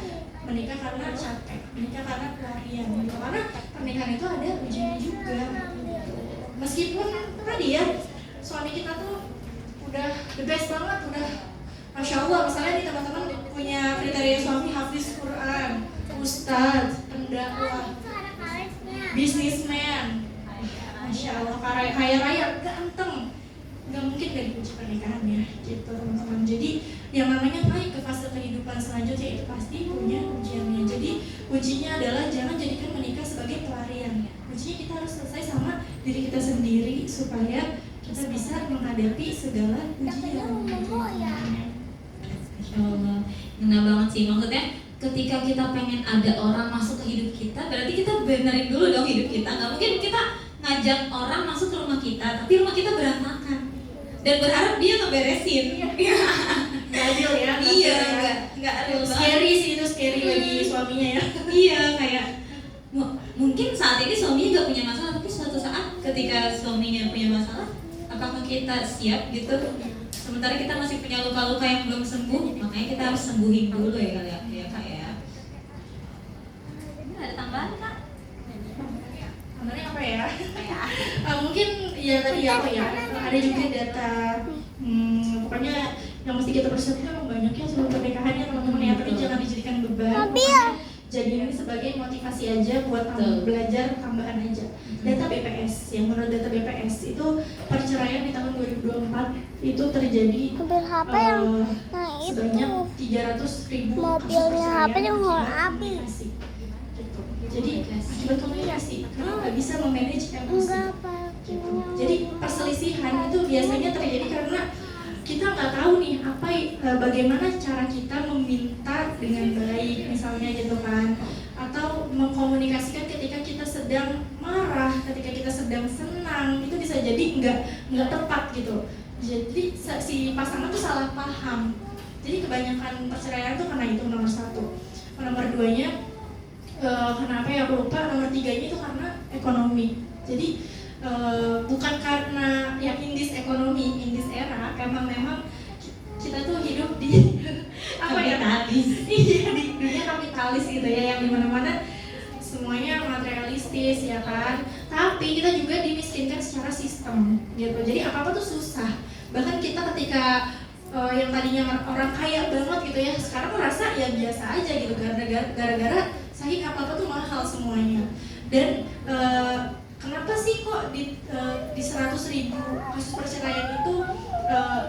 menikah karena capek, menikah karena pelarian gitu. Karena pernikahan itu ada ujiannya juga gitu. Meskipun tadi ya suami kita tuh udah the best banget, udah Masya Allah, misalnya nih teman-teman punya kriteria suami hafiz Quran, ustadz, pendakwah, bisnismen, Masya Allah, kaya raya, ganteng, nggak mungkin gak diuji pernikahannya gitu teman-teman. Jadi yang namanya naik ke fase kehidupan selanjutnya itu pasti punya ujiannya. Jadi ujinya adalah jangan jadikan menikah sebagai pelarian. Ujinya kita harus selesai sama diri kita sendiri supaya kita bisa menghadapi segala ujian. Masya Allah, ngena banget sih. Maksudnya ketika kita pengen ada orang masuk ke hidup kita, berarti kita benerin dulu dong hidup kita. Gak mungkin kita ngajak orang masuk ke rumah kita, tapi rumah kita berantakan dan berharap dia ngeberesin. Gak adil ya? Iya, nggak adil banget. Scary sih, itu scary bagi suaminya ya. Iya, kayak mungkin saat ini suaminya nggak punya masalah, tapi suatu saat ketika suaminya punya masalah, apakah kita siap gitu? Sementara kita masih punya luka-luka yang belum sembuh, makanya kita harus sembuhin dulu ya kali ya Kak ya. Ini ada tambahan Kak? Sebenarnya apa ya? Mungkin ya tadi apa ya? Ada juga data, pokoknya yang mesti kita persiapkan memang banyak ya sebelum pernikahannya teman-teman ya. Tapi jangan dijadikan beban. Jadi ini sebagai motivasi aja buat belajar tambahan aja. Data BPS, yang menurut data BPS itu perceraian di tahun 2024 itu terjadi sebanyak 300.000 mobilnya HP yang habis. Gitu. Jadi akibat komunikasi, karena nggak bisa memanage emosi. Gitu. Jadi perselisihan itu biasanya terjadi karena kita nggak tahu nih bagaimana cara kita meminta dengan baik misalnya gitu kan, atau mengkomunikasikan ketika kita sedang marah, ketika kita sedang senang, itu bisa jadi nggak tepat gitu. Jadi si pasangan tuh salah paham. Jadi kebanyakan perceraian tuh karena itu nomor satu. Nomor duanya kenapa ya aku lupa, nomor tiganya itu karena ekonomi. Jadi bukan karena yang in this era, karena memang kita tuh hidup di Kapitalis. Iya, di dunia kapitalis gitu ya, yang dimana-mana semuanya materialistis ya kan. Tapi kita juga dimiskinkan secara sistem gitu. Jadi apa-apa tuh susah. Bahkan kita ketika yang tadinya orang kaya banget gitu ya, sekarang merasa ya biasa aja gitu gara-gara sahih apa-apa tuh mahal semuanya. Dan kenapa sih kok di 100.000 kasus perceraian itu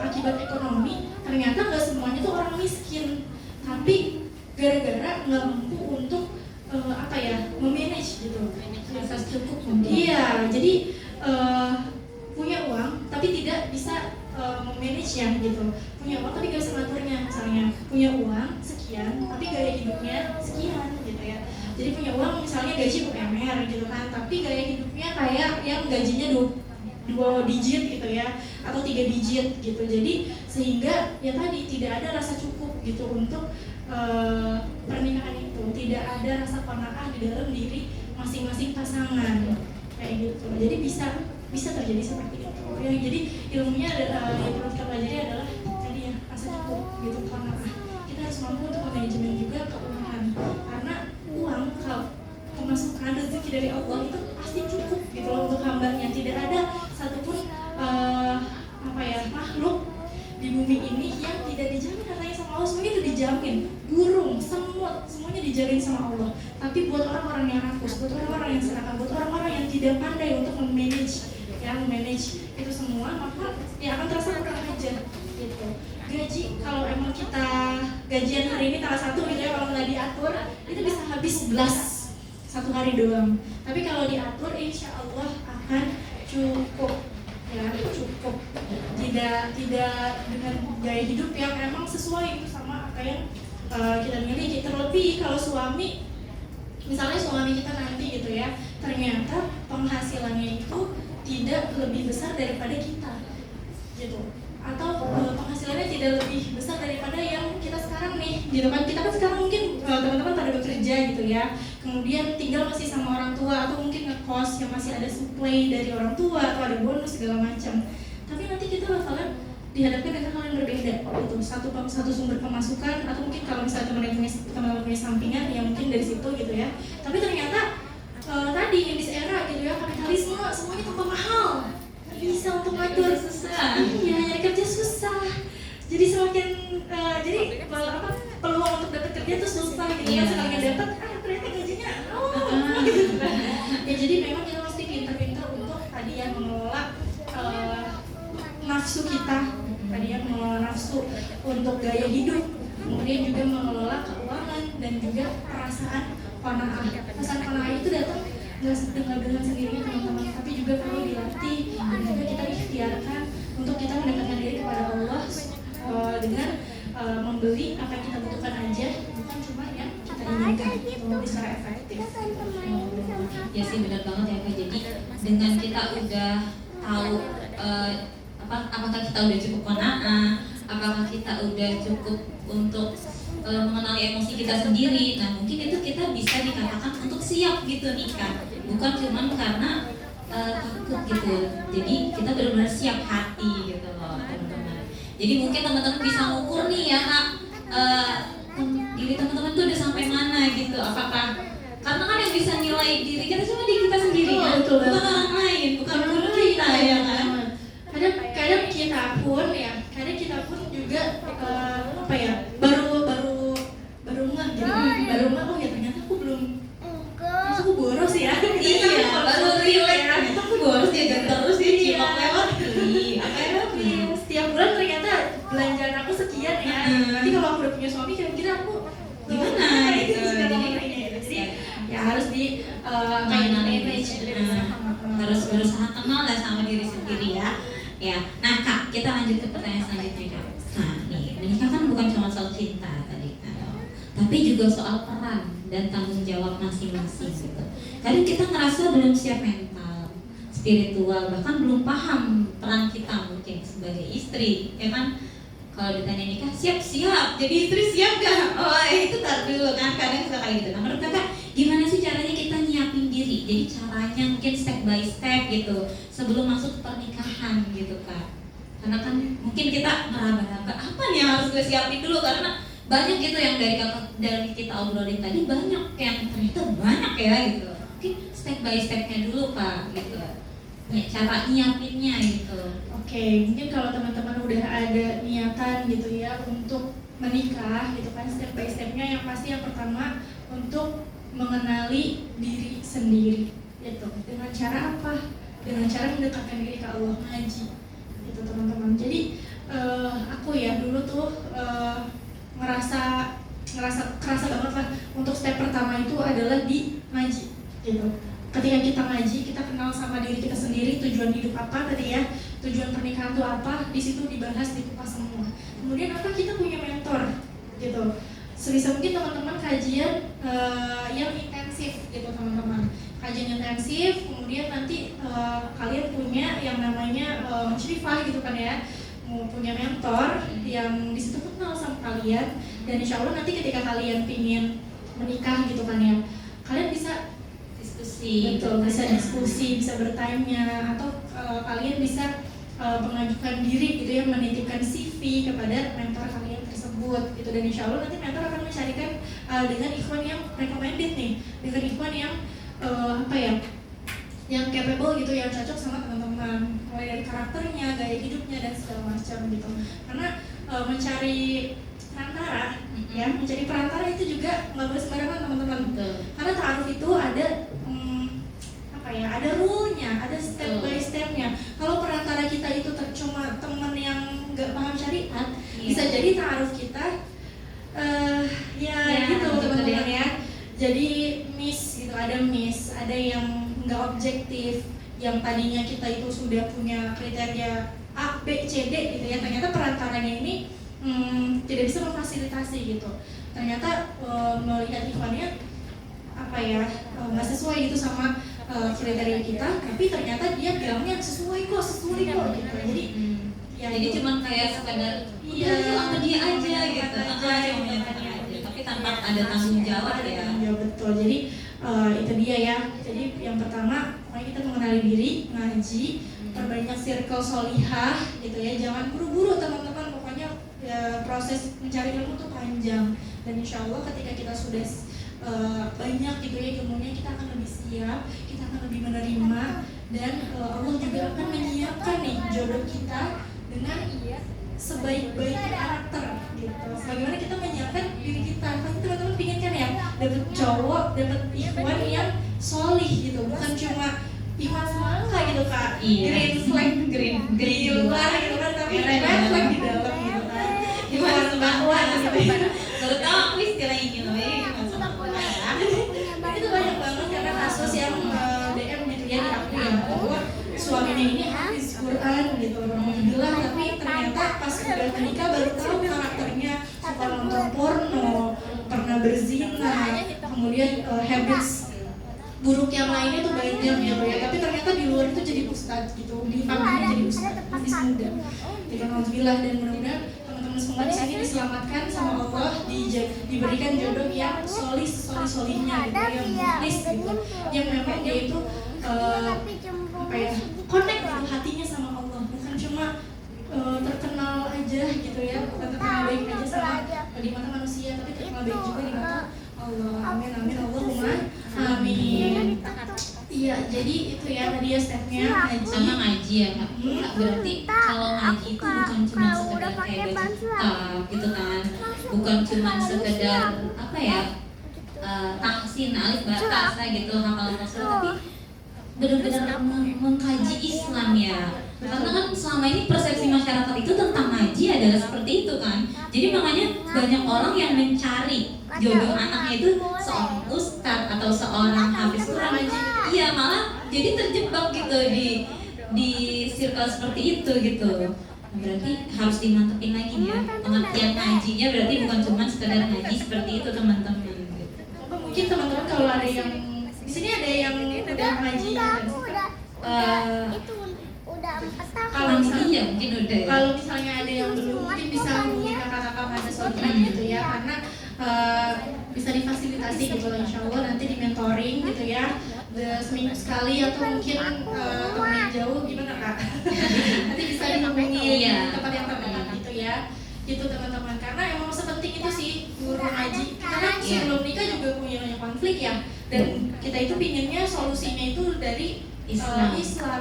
akibat ekonomi? Ternyata nggak semuanya tuh orang miskin, tapi gara-gara nggak mampu untuk memanage gitu. Rasa cukup. Iya, jadi punya uang tapi tidak bisa memanage ya gitu. Punya uang tapi gak bisa ngaturnya, misalnya punya uang sekian tapi gaya hidupnya sekian gitu ya. Jadi punya uang misalnya gaji UMR gitu kan, tapi gaya hidupnya kayak yang gajinya 2 digit gitu ya, atau 3 digit gitu. Jadi sehingga ya tadi tidak ada rasa cukup gitu untuk pernikahan itu, tidak ada rasa qanaah di dalam diri masing-masing pasangan kayak gitu. Jadi bisa terjadi seperti itu ya. Jadi ilmunya yang perlu kita pelajari adalah tadi ya, rasa cukup gitu, qanaah. Kita harus mampu untuk manajemen juga keuangan, karena uang kalau pemasukan rezeki dari Allah itu pasti cukup gitu loh untuk hambanya. Tidak ada satupun makhluk di bumi ini yang tidak dijamin katanya sama Allah. Semuanya itu dijamin, burung, semut, semuanya dijamin sama Allah. Tapi buat orang-orang yang rakus, buat orang-orang yang serakah, buat orang-orang yang tidak pandai untuk memanage itu semua, maka ya akan terasa kurang ajar gitu. Gaji, kalau emang kita gajian hari ini tanggal 1 gitu ya, kalau nggak diatur itu bisa habis belas satu hari doang. Tapi kalau diatur insya Allah akan cukup ya, cukup. Tidak dengan gaya hidup yang emang sesuai itu sama apa yang kita miliki. Terlebih kalau suami, misalnya suami kita nanti gitu ya, ternyata penghasilannya itu tidak lebih besar daripada kita gitu, atau penghasilannya tidak lebih besar daripada yang kita sekarang nih gitu kan. Kita kan sekarang mungkin teman-teman pada bekerja gitu ya, kemudian tinggal masih sama orang tua atau mungkin ngekos yang masih ada supply dari orang tua atau ada bonus segala macam. Tapi nanti kita bakalan dihadapkan dengan hal yang berbeda gitu, satu sumber pemasukan, atau mungkin kalau misalnya teman-teman punya sampingan ya mungkin dari situ gitu ya. Tapi ternyata tadi in this era gitu ya, kapitalisme semuanya tambah mahal, bisa untuk ngatur susah. iya, nyari kerja susah, jadi semakin peluang untuk dapat kerja tuh susah gitu kan. Sekali dapat ternyata gajinya gitu kan. Ya jadi memang kita mesti pintar-pintar untuk tadi yang mengelola nafsu kita, tadi yang mengelola nafsu untuk gaya hidup, kemudian juga mengelola keuangan dan juga perasaan qanaah. Perasaan qanaah itu datang nggak dengan sendirinya teman-teman, tapi juga perlu dilatih dan juga kita ikhtiarkan untuk kita mendekatkan diri kepada Allah dengan membeli apa yang kita butuhkan aja, bukan cuma yang kita inginkan, membeli secara efektif. Ya sih, benar banget ya Kak. Jadi dengan kita udah tahu apakah kita udah cukup qanaah, apakah kita udah cukup untuk mengenali emosi kita sendiri. Nah mungkin itu kita bisa dikatakan untuk siap gitu nikah, bukan cuma karena takut gitu. Jadi kita benar-benar siap hati gitu loh teman-teman. Jadi mungkin teman-teman bisa ngukur nih ya Kak, diri teman-teman tuh udah sampai mana gitu. Apakah karena kan yang bisa nilai diri kita cuma diri kita sendiri kan, bukan orang lain, bukan guru kita ya kan. Kadang kita pun juga baru ngeh oh ya ternyata aku aku boros ya. Iya, baru relate kan, itu aku boros ya terus dia cilok lewat beli setiap bulan ternyata belanjaan aku sekian ya. Nanti kalau aku udah punya suami kira-kira aku gimana gitu. Jadi ya harus di manage, harus berusaha kenal lah sama diri sendiri ya. Ya, nah Kak, kita lanjut ke pertanyaan selanjutnya Kak. Nah nih, menikah kan bukan cuma soal cinta tadi kan, tapi juga soal peran dan tanggung jawab masing-masing gitu. Kadang kita ngerasa belum siap mental, spiritual, bahkan belum paham peran kita mungkin sebagai istri, ya kan? Kalau ditanya nikah, siap-siap, jadi istri siap gak? Oh itu tar dulu kan, kadang suka kayak gitu. Nah menurut Kakak, gimana sih caranya kita nyiapin diri? Jadi caranya mungkin step by step gitu, sebelum masuk pernikahan gitu Kak. Karena kan mungkin kita meraba-raba, apa nih yang harus gue siapin dulu? Karena banyak gitu yang dari kita obrolin tadi, banyak yang ternyata banyak ya gitu. Mungkin step by stepnya dulu Kak gitu, ya, cara nyiapinnya gitu. Oke, mungkin kalau teman-teman udah ada niatan gitu ya untuk menikah gitu kan, step by stepnya yang pasti yang pertama untuk mengenali diri sendiri gitu. Dengan cara apa? Dengan cara mendekatkan diri ke Allah, ngaji gitu teman-teman. Jadi aku ya dulu tuh kerasa banget lah untuk step pertama itu adalah di ngaji gitu. Ketika kita ngaji, kita kenal sama diri kita sendiri, tujuan hidup apa tadi ya, tujuan pernikahan itu apa, di situ dibahas, dikupas semua. Kemudian apa, kita punya mentor gitu. Sebisa mungkin teman-teman kajian yang intensif gitu teman-teman. Kajian intensif, kemudian nanti kalian punya yang namanya musyrifah gitu kan ya, mau punya mentor yang di situ kenal sama kalian, dan insya Allah nanti ketika kalian pingin menikah gitu kan ya, kalian bisa betul, bisa diskusi, bisa bertanya, atau kalian bisa mengajukan diri gitu ya, menitipkan CV kepada mentor kalian tersebut gitu. Dan insya Allah nanti mentor akan mencarikan dengan ikhwan yang recommended nih, dengan ikhwan yang yang capable gitu, yang cocok sama teman-teman, mulai dari karakternya, gaya hidupnya dan segala macam gitu. Karena mencari perantara itu juga nggak boleh sembarangan teman-teman. Karena ta'aruf itu ada rule-nya, ada step by step-nya. Kalau perantara kita itu cuma teman yang nggak paham syariat, bisa jadi ta'aruf kita gitu teman-teman ya. Jadi ada yang nggak objektif, yang tadinya kita itu sudah punya kriteria A, B, C, D gitu ya. Ternyata perantaranya ini tidak bisa memfasilitasi gitu. Ternyata melihat ikhwannya nggak sesuai gitu sama kriteria kita, tapi ternyata dia bilangnya sesuai kok gitu. Jadi ya Jadi itu. cuman kayak sekadar Iya, sama dia aja gitu, aja, cuma nyatakan aja, tapi tanpa ada tanggung jawab Ada ya. tanggung jawab, betul. Jadi itu dia ya. Jadi yang pertama, pokoknya kita mengenali diri, ngaji, perbanyak circle solihah gitu ya. Jangan buru-buru teman-teman. Pokoknya proses mencari ilmu tuh panjang. Dan insya Allah ketika kita sudah banyak gitu ya ilmunya, kita akan lebih siap, kita akan lebih menerima, dan Allah juga akan menyiapkan nih jodoh kita dengan sebaik-baik karakter gitu. Bagaimana kita menyiapkan diri kita? Pasti teman-teman pingin kan ya dapat cowok, dapat ikhwan yang solih gitu, bukan cuma ikhwan semangka gitu kak. Iya. Green flag Green di luar gitu kan, tapi Keren red ya. flag di dalam gitu kan. Ikhwan semangka gitu. Baru tahu aku istilah ini loh, Itu banyak banget karena kasus yang DM gitu ya di aku ya, bahwa suaminya ini habis Quran gitu, alhamdulillah, tapi ternyata pas udah menikah baru tahu karakternya suka nonton porno, pernah berzina, kemudian habits buruk yang lainnya tuh banyak gitu ya, tapi ternyata di luar itu jadi ustadz gitu, di family jadi ustadz, habis muda gitu, alhamdulillah. Dan mudah-mudahan teman-teman semua di sini diselamatkan sama Allah, diberikan jodoh yang solihnya gitu, yang mukhlis gitu, yang memang dia itu apa ya, connect gitu hatinya sama Allah, bukan cuma terkenal aja gitu ya, bukan terkenal baik aja sama di mata manusia, tapi terkenal baik juga di mata Allah. Amin amin Allahumma amin. Iya, jadi itu ya tadi ya stepnya ngaji. sama ngaji ya kak. Kak, berarti kalau ngaji itu bukan cuma sekedar kayak baca kitab gitu kan, bukan cuma sekedar apa ya, tahsin alif batas kayak gitu, hafalan tasbih, tapi benar-benar mengkaji Islam ya. Karena kan selama ini persepsi masyarakat itu tentang ngaji adalah seperti itu kan. Jadi makanya banyak orang yang mencari jodoh anaknya itu seorang ustadz atau seorang hafiz Quran. Iya, malah jadi terjebak gitu di circle seperti itu gitu. Nah, berarti harus dimantepin lagi ya pengertian ngajinya, berarti bukan cuma sekedar ngaji seperti itu teman-teman gitu. Mungkin teman-teman kalau ada yang di sini ada yang udah ngaji kan? Kalau misalnya Iya mungkin udah ya. Kalau misalnya ada yang belum, mungkin bisa hubungi kakak-kakak pada Sodran gitu ya, karena bisa difasilitasi gitu loh, insya Allah nanti di mentoring gitu ya, seminggu sekali atau mungkin teman yang jauh gimana kak? Nanti bisa dihubungi Iya. tempat yang tepat gitu ya, gitu teman-teman, karena emang sepenting itu sih guru ngaji. Kita kan sebelum nikah juga punya banyak konflik ya, dan kita itu pinginnya solusinya itu dari Islam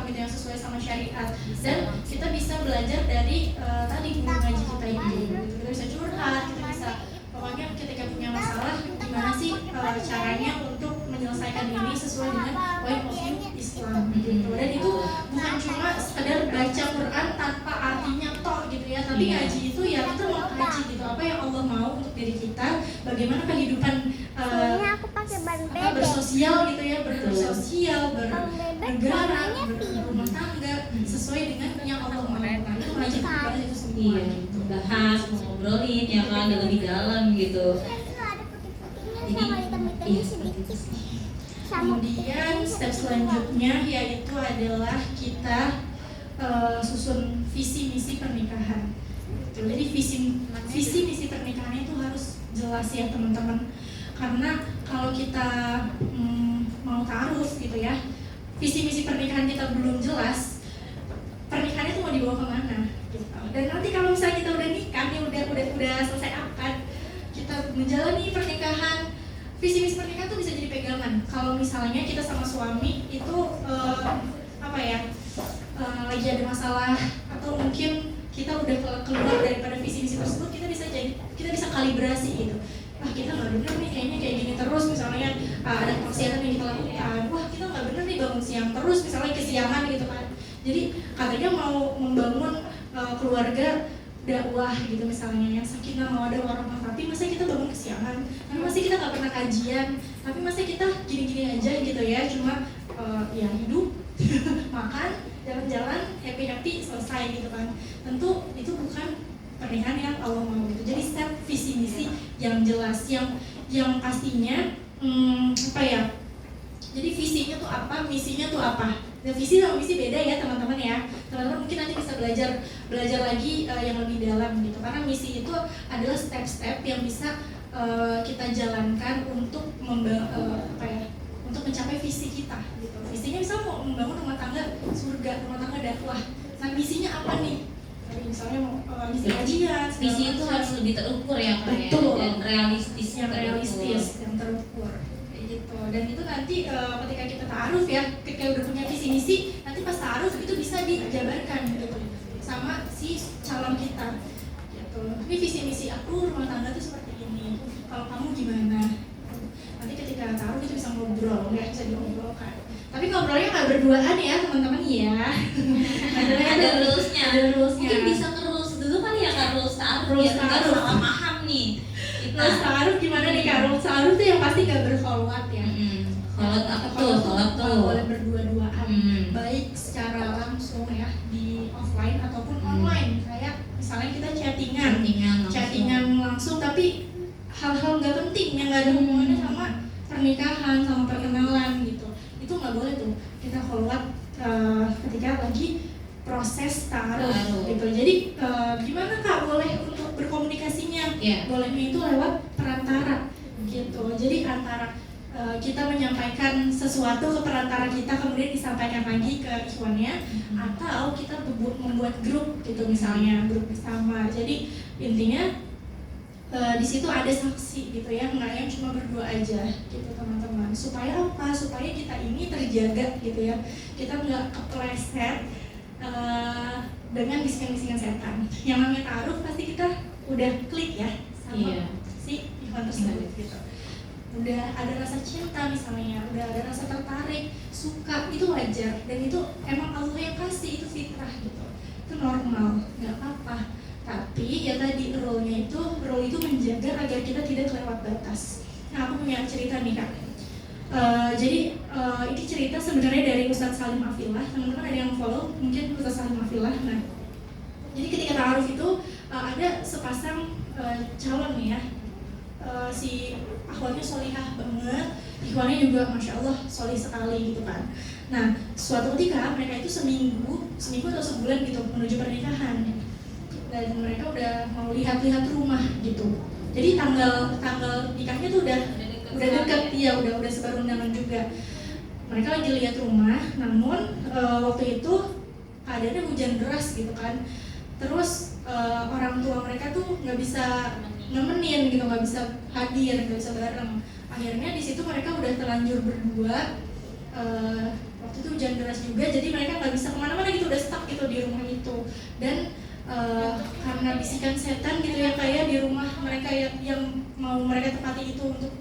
gitu yang sesuai sama syariat, dan kita bisa belajar dari tadi guru ngaji kita ini gitu. Kita bisa curhat, kita bisa pokoknya ketika punya masalah gimana sih caranya untuk menyelesaikan ini sesuai dengan point of view Islam gitu. Dan itu bukan cuma sekedar baca Quran tanpa artinya toh gitu ya, tapi ngaji itu ya kita mau ngaji gitu, apa yang Allah mau untuk diri kita, bagaimana kehidupan bersosial gitu ya, bersosial, bernegara, berumah tangga sesuai dengan yang Allah mau. Nah, itu ngaji kita itu semua. Iya, bahas, ngobrolin ya kan lebih dalam gitu. Jadi iya seperti itu sih. Kemudian step selanjutnya yaitu adalah kita susun visi misi pernikahan. Jadi visi misi pernikahan itu harus jelas ya teman-teman. Karena kalau kita mau ta'aruf gitu ya, visi misi pernikahan kita belum jelas, pernikahan itu mau dibawa kemana gitu. Dan nanti kalau misalnya kita udah nikah nih, udah selesai akad, kita menjalani pernikahan, visi misi pernikahan itu bisa jadi pegangan. Kalau misalnya kita sama suami itu lagi ada masalah, atau mungkin kita udah keluar daripada visi misi tersebut, kita bisa kalibrasi gitu. Wah, kita nggak bener nih kayaknya kayak gini terus, misalnya ada kemaksiatan yang kita lakukan. Wah, kita nggak bener nih bangun siang terus, misalnya kesiangan gitu kan. Jadi katanya mau membangun keluarga dakwah gitu misalnya, yang sakinah mawaddah warahmah, tapi masa kita bangun kesiangan, tapi masa kita nggak pernah kajian, tapi masa kita gini-gini aja gitu ya, cuma ya hidup makan, jalan-jalan, happy selesai gitu kan. Tentu itu bukan pernikahan yang Allah mau gitu. Jadi step visi misi yang jelas, yang pastinya jadi visinya tuh apa, misinya tuh apa. Nah, visi sama misi beda ya teman-teman ya. Teman-teman mungkin nanti bisa belajar lagi yang lebih dalam gitu. Karena misi itu adalah step-step yang bisa kita jalankan untuk untuk mencapai visi kita gitu. Visinya bisa mau membangun rumah tangga surga, rumah tangga dakwah. Nah, misinya apa nih? Misalnya mau misi kajian, Visi itu harus lebih terukur ya Kak ya, Betul. dan realistis. yang realistis, yang terukur kayak gitu. Dan itu nanti ketika kita ta'aruf ya, ketika udah punya visi misi, nanti pas ta'aruf itu bisa dijabarkan gitu sama si calon kita gitu. Ini visi misi aku rumah tangga tuh seperti ini, kalau kamu gimana? Nanti ketika ta'aruf itu bisa ngobrol ya, bisa diobrolkan. Tapi ngobrolnya nggak berduaan ya teman-teman ya. Ada rulesnya. Ada rulesnya. Mungkin bisa ke rules dulu kali ya Kak, rules ta'aruf Rules biar nggak ta'aruf. salah paham nih kita. Rules ta'aruf gimana nih Kak? Rules ta'aruf tuh yang pasti nggak berkholwat ya. Sholat apa tuh? Sholat tuh. Nggak boleh berdua-duaan. Hmm. Baik secara langsung ya di offline ataupun online. Kayak misalnya kita chattingan langsung tapi hal-hal nggak penting yang nggak ada hubungannya sama pernikahan, sama perkenalan gitu. Itu nggak boleh tuh kita kholwat ketika lagi proses ta'aruf gitu. Jadi gimana Kak boleh untuk berkomunikasinya? Iya. Bolehnya itu lewat perantara gitu. Jadi antara kita menyampaikan sesuatu ke perantara kita, kemudian disampaikan lagi ke ikhwannya, atau kita membuat grup gitu, misalnya grup bersama. Jadi intinya di situ ada saksi gitu ya, nggak yang cuma berdua aja gitu teman-teman. Supaya apa? Supaya kita ini terjaga gitu ya, kita nggak kepleset dengan bisikan-bisikan setan. Yang namanya ta'aruf pasti kita udah klik ya sama si ikhwan tersebut gitu. Udah ada rasa cinta misalnya, udah ada rasa tertarik, suka, itu wajar. Dan itu emang Allah yang kasih, itu fitrah gitu. Itu normal, nggak apa-apa. Tapi ya tadi rule itu menjaga agar kita tidak kelewat batas. Nah, aku punya cerita nih Kak. Jadi ini cerita sebenarnya dari Ustadz Salim Afillah. Teman-teman ada yang follow mungkin Ustadz Salim Afillah. Nah, jadi ketika ta'aruf itu ada sepasang calon nih ya. Si akhwatnya solihah banget, ikhwannya juga masya Allah solih sekali gitu kan. Nah, suatu ketika mereka itu seminggu atau sebulan gitu menuju pernikahan, dan mereka udah mau lihat-lihat rumah gitu. Jadi tanggal nikahnya tuh udah dekat ya, udah sebar undangan juga. Mereka lagi lihat rumah, namun waktu itu keadaannya hujan deras gitu kan. Terus orang tua mereka tuh nggak bisa nemenin gitu, nggak bisa hadir, nggak bisa bareng. Akhirnya di situ mereka udah terlanjur berdua. Waktu itu hujan deras juga, jadi mereka nggak bisa kemana-mana gitu, udah stuck gitu di rumah itu. Dan karena bisikan setan gitu ya, kayak di rumah mereka yang mau mereka tepati itu untuk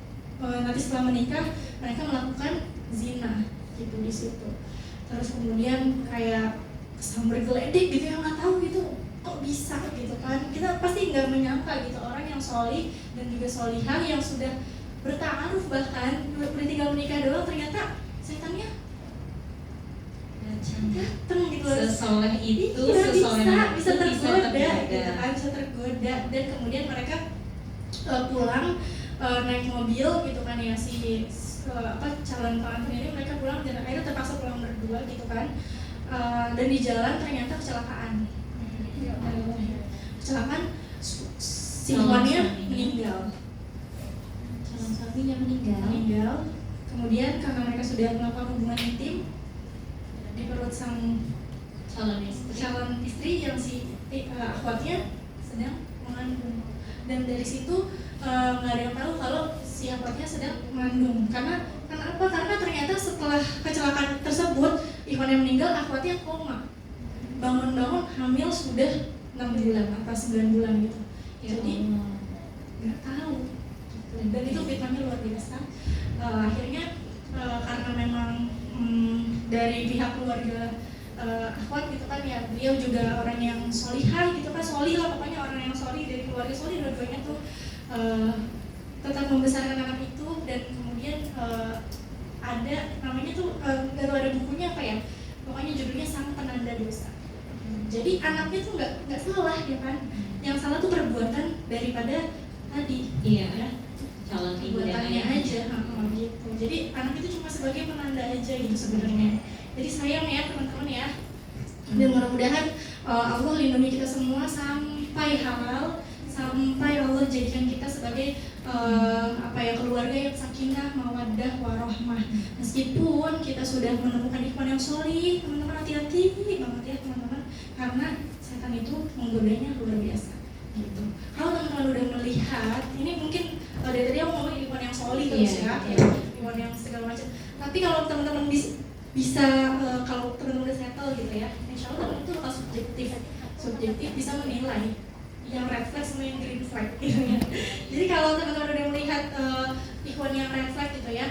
nanti setelah menikah mereka melakukan zina gitu di situ. Terus kemudian kayak sambar geledek gitu, yang nggak tahu gitu kok bisa gitu kan. Kita pasti nggak menyangka gitu orang yang solih dan juga solihah yang sudah berta'aruf bahkan udah tinggal menikah doang, ternyata setannya datang gitu. Sesoleh itu, Iya, sesoleh bisa tergoda tergoda. gitu kan, bisa tergoda. Dan kemudian mereka pulang naik mobil gitu kan ya, si calon pengantin ini mereka pulang dan akhirnya terpaksa pulang berdua gitu kan. Dan di jalan ternyata kecelakaan. Kecelakaan, si ikhwannya meninggal. Calon suaminya meninggal. Kemudian karena mereka sudah melakukan hubungan intim di perut sang calon istri yang si akhwatnya sedang mengandung. Dan dari situ nggak ada yang tahu kalau si akhwatnya sedang mengandung. Karena apa? Karena ternyata setelah kecelakaan tersebut ikhwannya meninggal, akhwatnya koma. Bangun-bangun hamil sudah 6 bulan atau 9 bulan gitu. Jadi nggak tahu. Dan itu fitnahnya luar biasa. Akhirnya karena memang dari pihak keluarga akhwat gitu kan ya, beliau juga orang yang solihah gitu kan, solih lah pokoknya, orang yang solih dari keluarga solih, dua-duanya tuh tetap membesarkan anak itu. Dan kemudian ada namanya tuh nggak tahu ada bukunya apa ya, pokoknya judulnya Sang Penanda Dosa. Jadi anaknya tuh nggak salah ya kan, yang salah tuh perbuatan daripada tadi. Iya. Ya. Calon ibu dan Perbuatannya ayah. aja gitu. Jadi anak itu cuma sebagai penanda aja gitu sebenarnya. Jadi sayang ya teman-teman ya. Dan mudah-mudahan Allah lindungi kita semua sampai halal, sampai Allah jadikan kita sebagai keluarga yang sakinah, mawaddah, warahmah. Meskipun kita sudah menemukan ikhwan yang solih, teman-teman hati-hati banget ya teman-teman, karena setan itu menggodanya luar biasa. Gitu. Kalau teman-teman udah melihat, ini mungkin dari tadi aku ngomong ikhwan yang solih terus ya, ikhwan yang segala macam. Tapi kalau teman-teman bisa kalau teman-teman udah settle gitu ya, insya Allah teman itu bakal subjektif bisa menilai yang red flag sama yang green flag gitu ya. Jadi kalau teman-teman udah melihat ikhwan yang red flag gitu ya,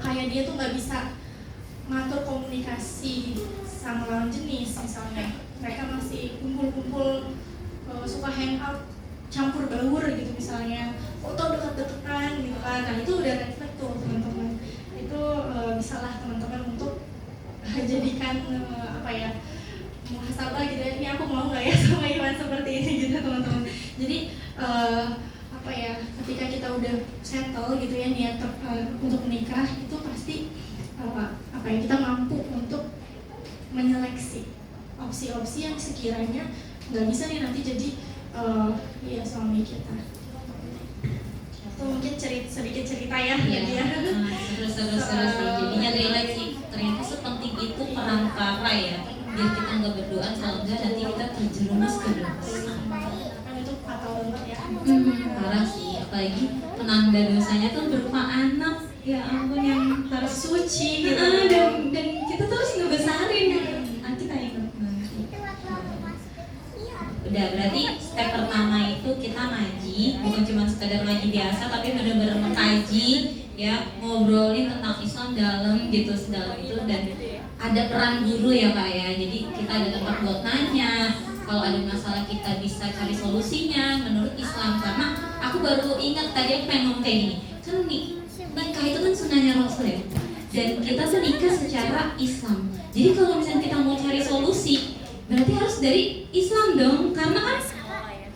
kayak dia tuh nggak bisa ngatur komunikasi sama lawan jenis, misalnya mereka masih kumpul-kumpul, suka hangout campur baur gitu misalnya, foto dekat-dekatan gitu kan. Nah itu udah red flag tuh teman-teman. Itu bisalah teman-teman untuk jadikan muhasabah gitu ya, ini aku mau nggak ya sama iman seperti ini gitu teman-teman. Jadi ketika kita udah settle gitu ya niat untuk menikah, itu pasti kita mampu untuk menyeleksi opsi-opsi yang sekiranya nggak bisa nih nanti jadi suami kita. Itu mungkin sedikit cerita ya. Iya. Terus jadinya relate sih, ternyata sepenting itu perantara ya, biar kita nggak berdoa sehingga nanti kita terjerumus ke dosa. Kan itu fatal banget ya. Parah sih, apalagi penanda dosanya tuh berupa anak, ya ampun, yang harus Suci gitu. dan kita terus ngebesarin nanti kayak udah. Berarti step pertama itu kita ngaji, bukan cuma sekedar ngaji biasa, tapi benar-benar mengkaji ya, ngobrolin tentang Islam dalam gitu, sedalam itu. Dan ada peran guru ya Kak ya, jadi kita ada tempat buat nanya, kalau ada masalah kita bisa cari solusinya menurut Islam. Karena aku baru ingat tadi aku pengen ngomong kayak gini, kan nikah itu kan sunnahnya Rasul ya, dan kita tuh nikah secara Islam. Jadi kalau misalnya kita mau cari solusi, berarti harus dari Islam dong, karena kan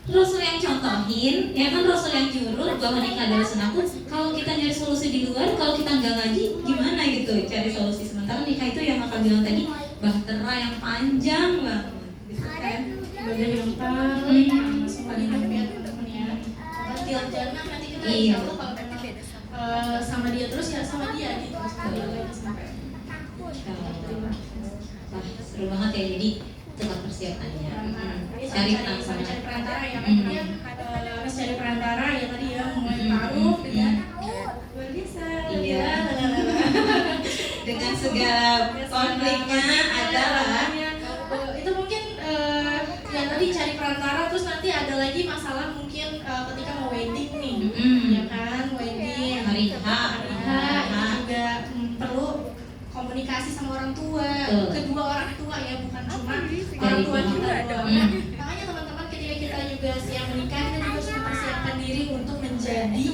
Rasul yang contohin, ya kan, Rasul yang nyuruh bahwa nikah adalah sunnahku. Kalau kita nyari solusi di luar, kalau kita nggak ngaji, gimana gitu cari solusi? Sementara nikah itu yang akan bilang tadi, bahtera yang panjang banget, gitu kan? Ibadah yang paling ya teman-teman ya. Tiap jannah nanti kita insya Allah kalau memang sama dia terus ya sama dia gitu. Sampai Wah, seru banget ya, jadi tetap persiapannya. Cari perantara ya, kemudian harus cari perantara ya tadi ya, mulai taruh dengan luar biasa. Iya. Dengan segala konfliknya adalah itu mungkin yang tadi cari perantara, terus nanti ada lagi masalah mungkin ketika mau wedding nih, ya kan, wedding hari H juga perlu komunikasi sama orang tua, kedua orang tua ya, bukan cuma orang tua kita doang. Nah, makanya teman-teman ketika kita juga siap menikah, kita juga harus mempersiapkan diri untuk menjadi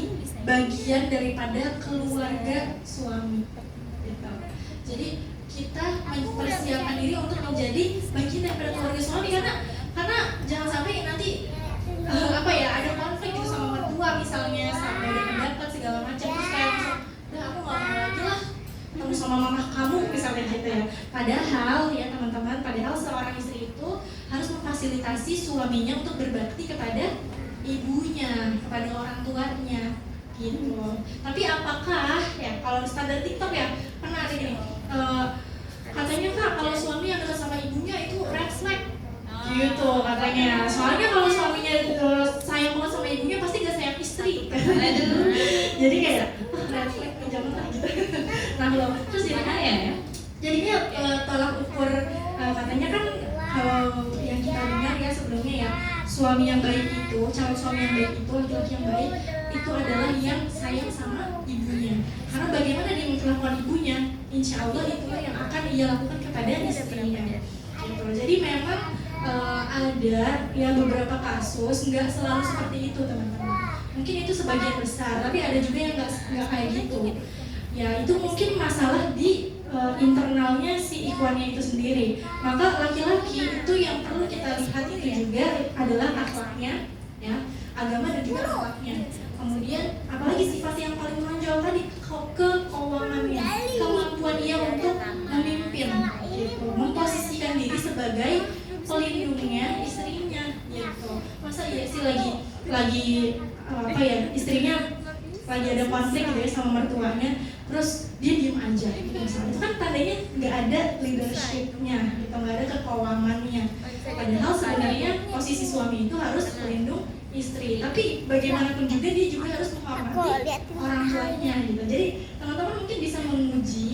bagian daripada keluarga suami. Gitu. Jadi kita mempersiapkan diri untuk menjadi bagian daripada keluarga suami, karena jangan sampai nanti ada konflik gitu sama mertua misalnya, sampai ada pendapat segala macam, terus kayak udah aku nggak mau lagi lah ketemu sama mama kamu misalnya gitu ya. Padahal ya teman-teman, seorang istri itu harus memfasilitasi suaminya untuk berbakti kepada ibunya, kepada orang tuanya gitu. Tapi apakah ya kalau standar TikTok ya pernah ada gini, katanya Kak kalau suami yang dekat sama ibunya itu red flag gitu katanya. Soalnya kalau suaminya sayang banget sama ibunya pasti gak sayang istri. Jadi kayak red flag jangan lah gitu. Nah loh, terus jadinya tolak ukur katanya kan kalau yang kita dengar ya sebelumnya ya, suami yang baik itu, calon suami yang baik itu, laki-laki yang baik itu adalah yang sayang sama ibunya. Karena bagaimana dia memperlakukan ibunya, insya Allah itulah yang akan ia lakukan kepada istrinya. Gitu. Jadi memang ada ya beberapa kasus, nggak selalu seperti itu teman-teman. Mungkin itu sebagian besar, tapi ada juga yang nggak kayak gitu. Ya itu mungkin masalah di internalnya si ikhwannya itu sendiri. Maka laki-laki itu yang perlu kita lihat itu juga adalah akhlaknya, ya, agama dan juga akhlaknya. Kemudian apalagi sifat yang paling menonjol tadi, keuangannya, kemampuan ia untuk memimpin gitu, memposisikan diri sebagai pelindungnya istrinya gitu. Masa ya sih lagi apa ya, istrinya lagi ada konflik gitu ya sama mertuanya, terus dia diem aja gitu misalnya, itu kan tandanya nggak ada leadershipnya gitu, nggak ada keuangannya. Padahal sebenarnya posisi suami itu harus melindungi istri, tapi bagaimanapun juga dia juga harus menghormati orang tuanya gitu. Jadi teman-teman mungkin bisa menguji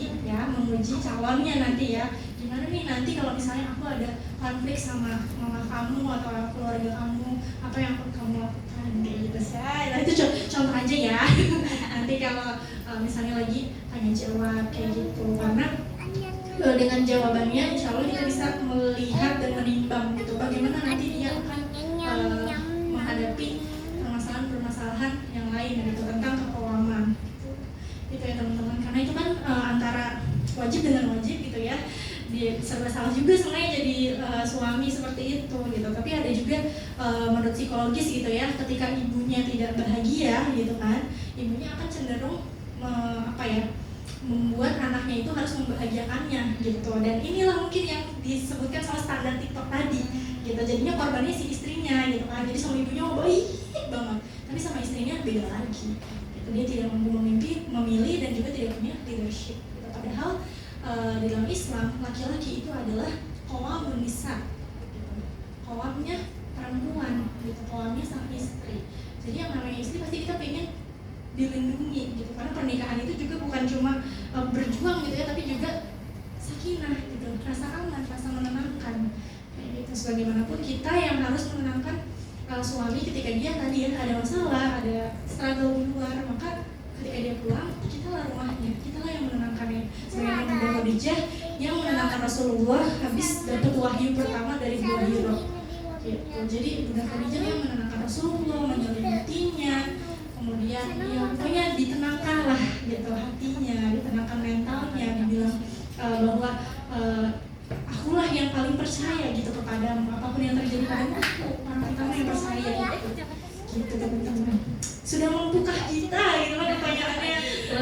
calonnya nanti ya, gimana nih nanti kalau misalnya aku ada konflik sama mama kamu atau keluarga kamu, apa yang kamu lakukan gitu saya. Nah itu contoh aja ya. Nanti kalau misalnya lagi tanya jawab kayak gitu, karena dengan jawabannya insya Allah kita bisa melihat dan menimbang gitu bagaimana nanti dia akan menghadapi permasalahan yang lain gitu tentang keuangan gitu ya teman-teman. Karena itu kan antara wajib dengan wajib gitu ya, dia serba salah juga sebenarnya jadi suami seperti itu gitu. Tapi ada juga menurut psikologis gitu ya, ketika ibunya tidak bahagia gitu kan, ibunya akan cenderung membuat anaknya itu harus membahagiakannya gitu. Dan inilah mungkin yang disebutkan sama standar TikTok tadi gitu. Jadinya korbannya si istrinya gitu kan. Jadi sama ibunya baik banget, tapi sama istrinya beda lagi gitu. Dia tidak mampu memilih dan juga tidak punya leadership gitu. Padahal di dalam Islam laki-laki itu adalah qawamun nisa gitu. Qawamnya perempuan gitu, qawamnya sang istri. Jadi yang namanya istri pasti kita pengen dilindungi gitu, karena pernikahan itu juga bukan cuma berjuang gitu ya, tapi juga sakinah gitu, rasa aman, rasa menenangkan kayak gitu. Sebagaimanapun kita yang harus menenangkan suami ketika dia tadi ya ada masalah, ada struggle di luar, maka ketika dia pulang kita lah rumahnya, kita lah yang menenangkannya. Sebagaimana Bunda Khadijah yang menenangkan Rasulullah habis dapat wahyu pertama dari Gua Hira gitu. Jadi Bunda Khadijah yang menenangkan Rasulullah, menyelimutinya, kemudian ya pokoknya ditenangkan lah gitu hatinya, ditenangkan mentalnya, dibilang bahwa akulah yang paling percaya gitu kepadamu, apapun yang terjadi padamu aku orang pertama yang percaya gitu teman-teman. Sudah mampukah kita gitu kan pertanyaannya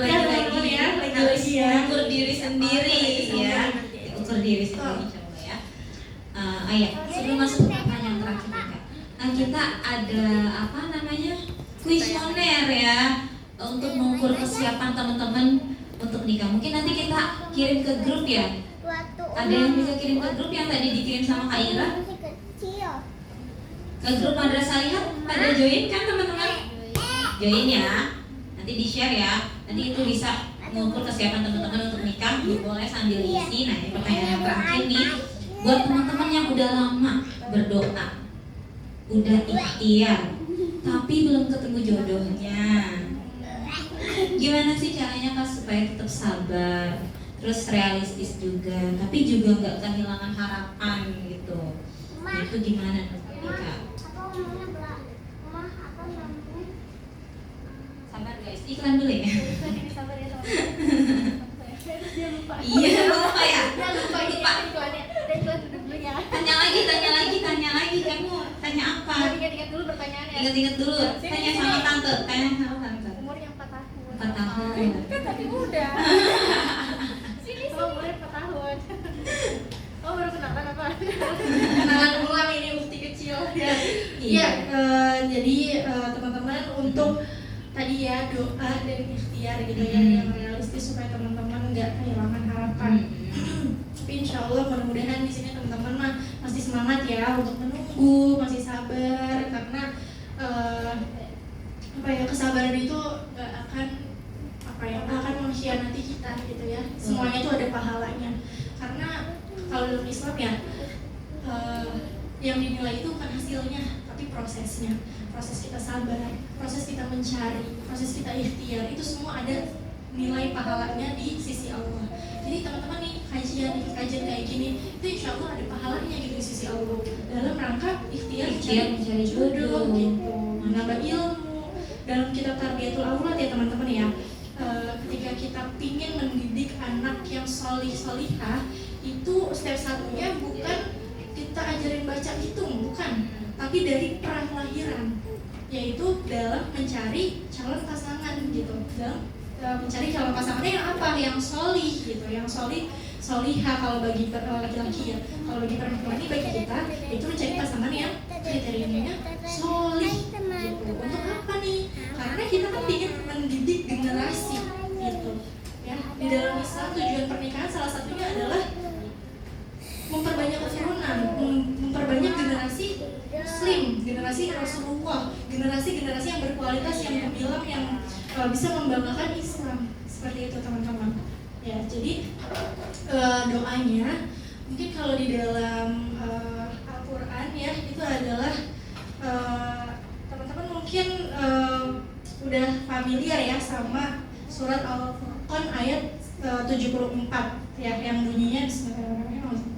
ya teman-teman ya, lagi-lagi ya ukur diri sendiri ya, ukur diri sendiri coba ya. Ayah sebelum masuk ke pertanyaan terakhir Kak, kita ada apa namanya kuesioner ya untuk mengukur kesiapan teman-teman untuk nikah. Mungkin nanti kita kirim ke grup ya. Ada yang bisa kirim ke grup yang tadi dikirim sama Kak Ira? Ke grup Madrasah Lihat pada join kan teman-teman? Join ya. Nanti di-share ya. Nanti itu bisa mengukur kesiapan teman-teman untuk nikah. Boleh sambil isi. Nah, ini pertanyaan yang terakhir nih buat teman-teman yang udah lama berdoa, udah ikhtiar, tapi belum ketemu jodohnya. Gimana sih caranya Kak supaya tetap sabar, terus realistis juga, tapi juga nggak kehilangan harapan gitu. Nah, itu gimana nih Kak? Sabar guys, iklan dulu ya. Iya lupa ya. Tanya lagi kamu tanya apa? Ingat-ingat dulu pertanyaannya. Ingat dulu, tanya sama tante, Umurnya 4 tahun. 4 tahun. Kan tapi muda. Sini umurnya 4 tahun. Oh baru kenalan apa? kenalan ulang ini bukti kecil ya. Iya, jadi teman-teman untuk tadi ya doa dan ikhtiar gitu ya yang realistis supaya teman-teman nggak kehilangan harapan. Tapi insya Allah mudah-mudahan di sini teman-teman mah masih semangat ya untuk menunggu, masih sabar karena kesabaran itu nggak akan mengkhianati kita gitu ya. Semuanya itu ada pahalanya. Karena kalau dalam Islam ya yang dinilai itu bukan hasilnya tapi prosesnya. Proses kita sabar, proses kita mencari, proses kita ikhtiar, itu semua ada nilai pahalanya di sisi Allah. Jadi teman-teman nih kajian kayak gini itu insya Allah ada pahalanya gitu di sisi Allah dalam rangka ikhtiar mencari jodoh gitu, menambah ilmu. Dalam kitab Tarbiyatul Aulad ya teman-teman ya, ketika kita pingin mendidik anak yang solihah itu step satunya bukan kita ajarin baca hitung, bukan, tapi dari prakelahiran, yaitu dalam mencari calon pasangan gitu, dalam mencari calon pasangannya yang apa, yang solih gitu, yang solihah kalau bagi laki-laki ya. Kalau bagi perempuan ini, bagi kita itu mencari pasangan yang kriterianya solih gitu. Untuk apa nih? Karena kita kan ingin mendidik generasi gitu ya. Di dalam Islam tujuan pernikahan salah satunya adalah memperbanyak keturunan, memperbanyak generasi Muslim, generasi Rasulullah, generasi-generasi yang berkualitas, yang gemilang, yang bisa membanggakan Islam. Seperti itu teman-teman. Ya, jadi doanya mungkin kalau di dalam Al-Quran ya itu adalah teman-teman mungkin udah familiar ya sama surat Al-Furqan ayat 74 ya, yang bunyinya Bismillahirrahmanirrahim.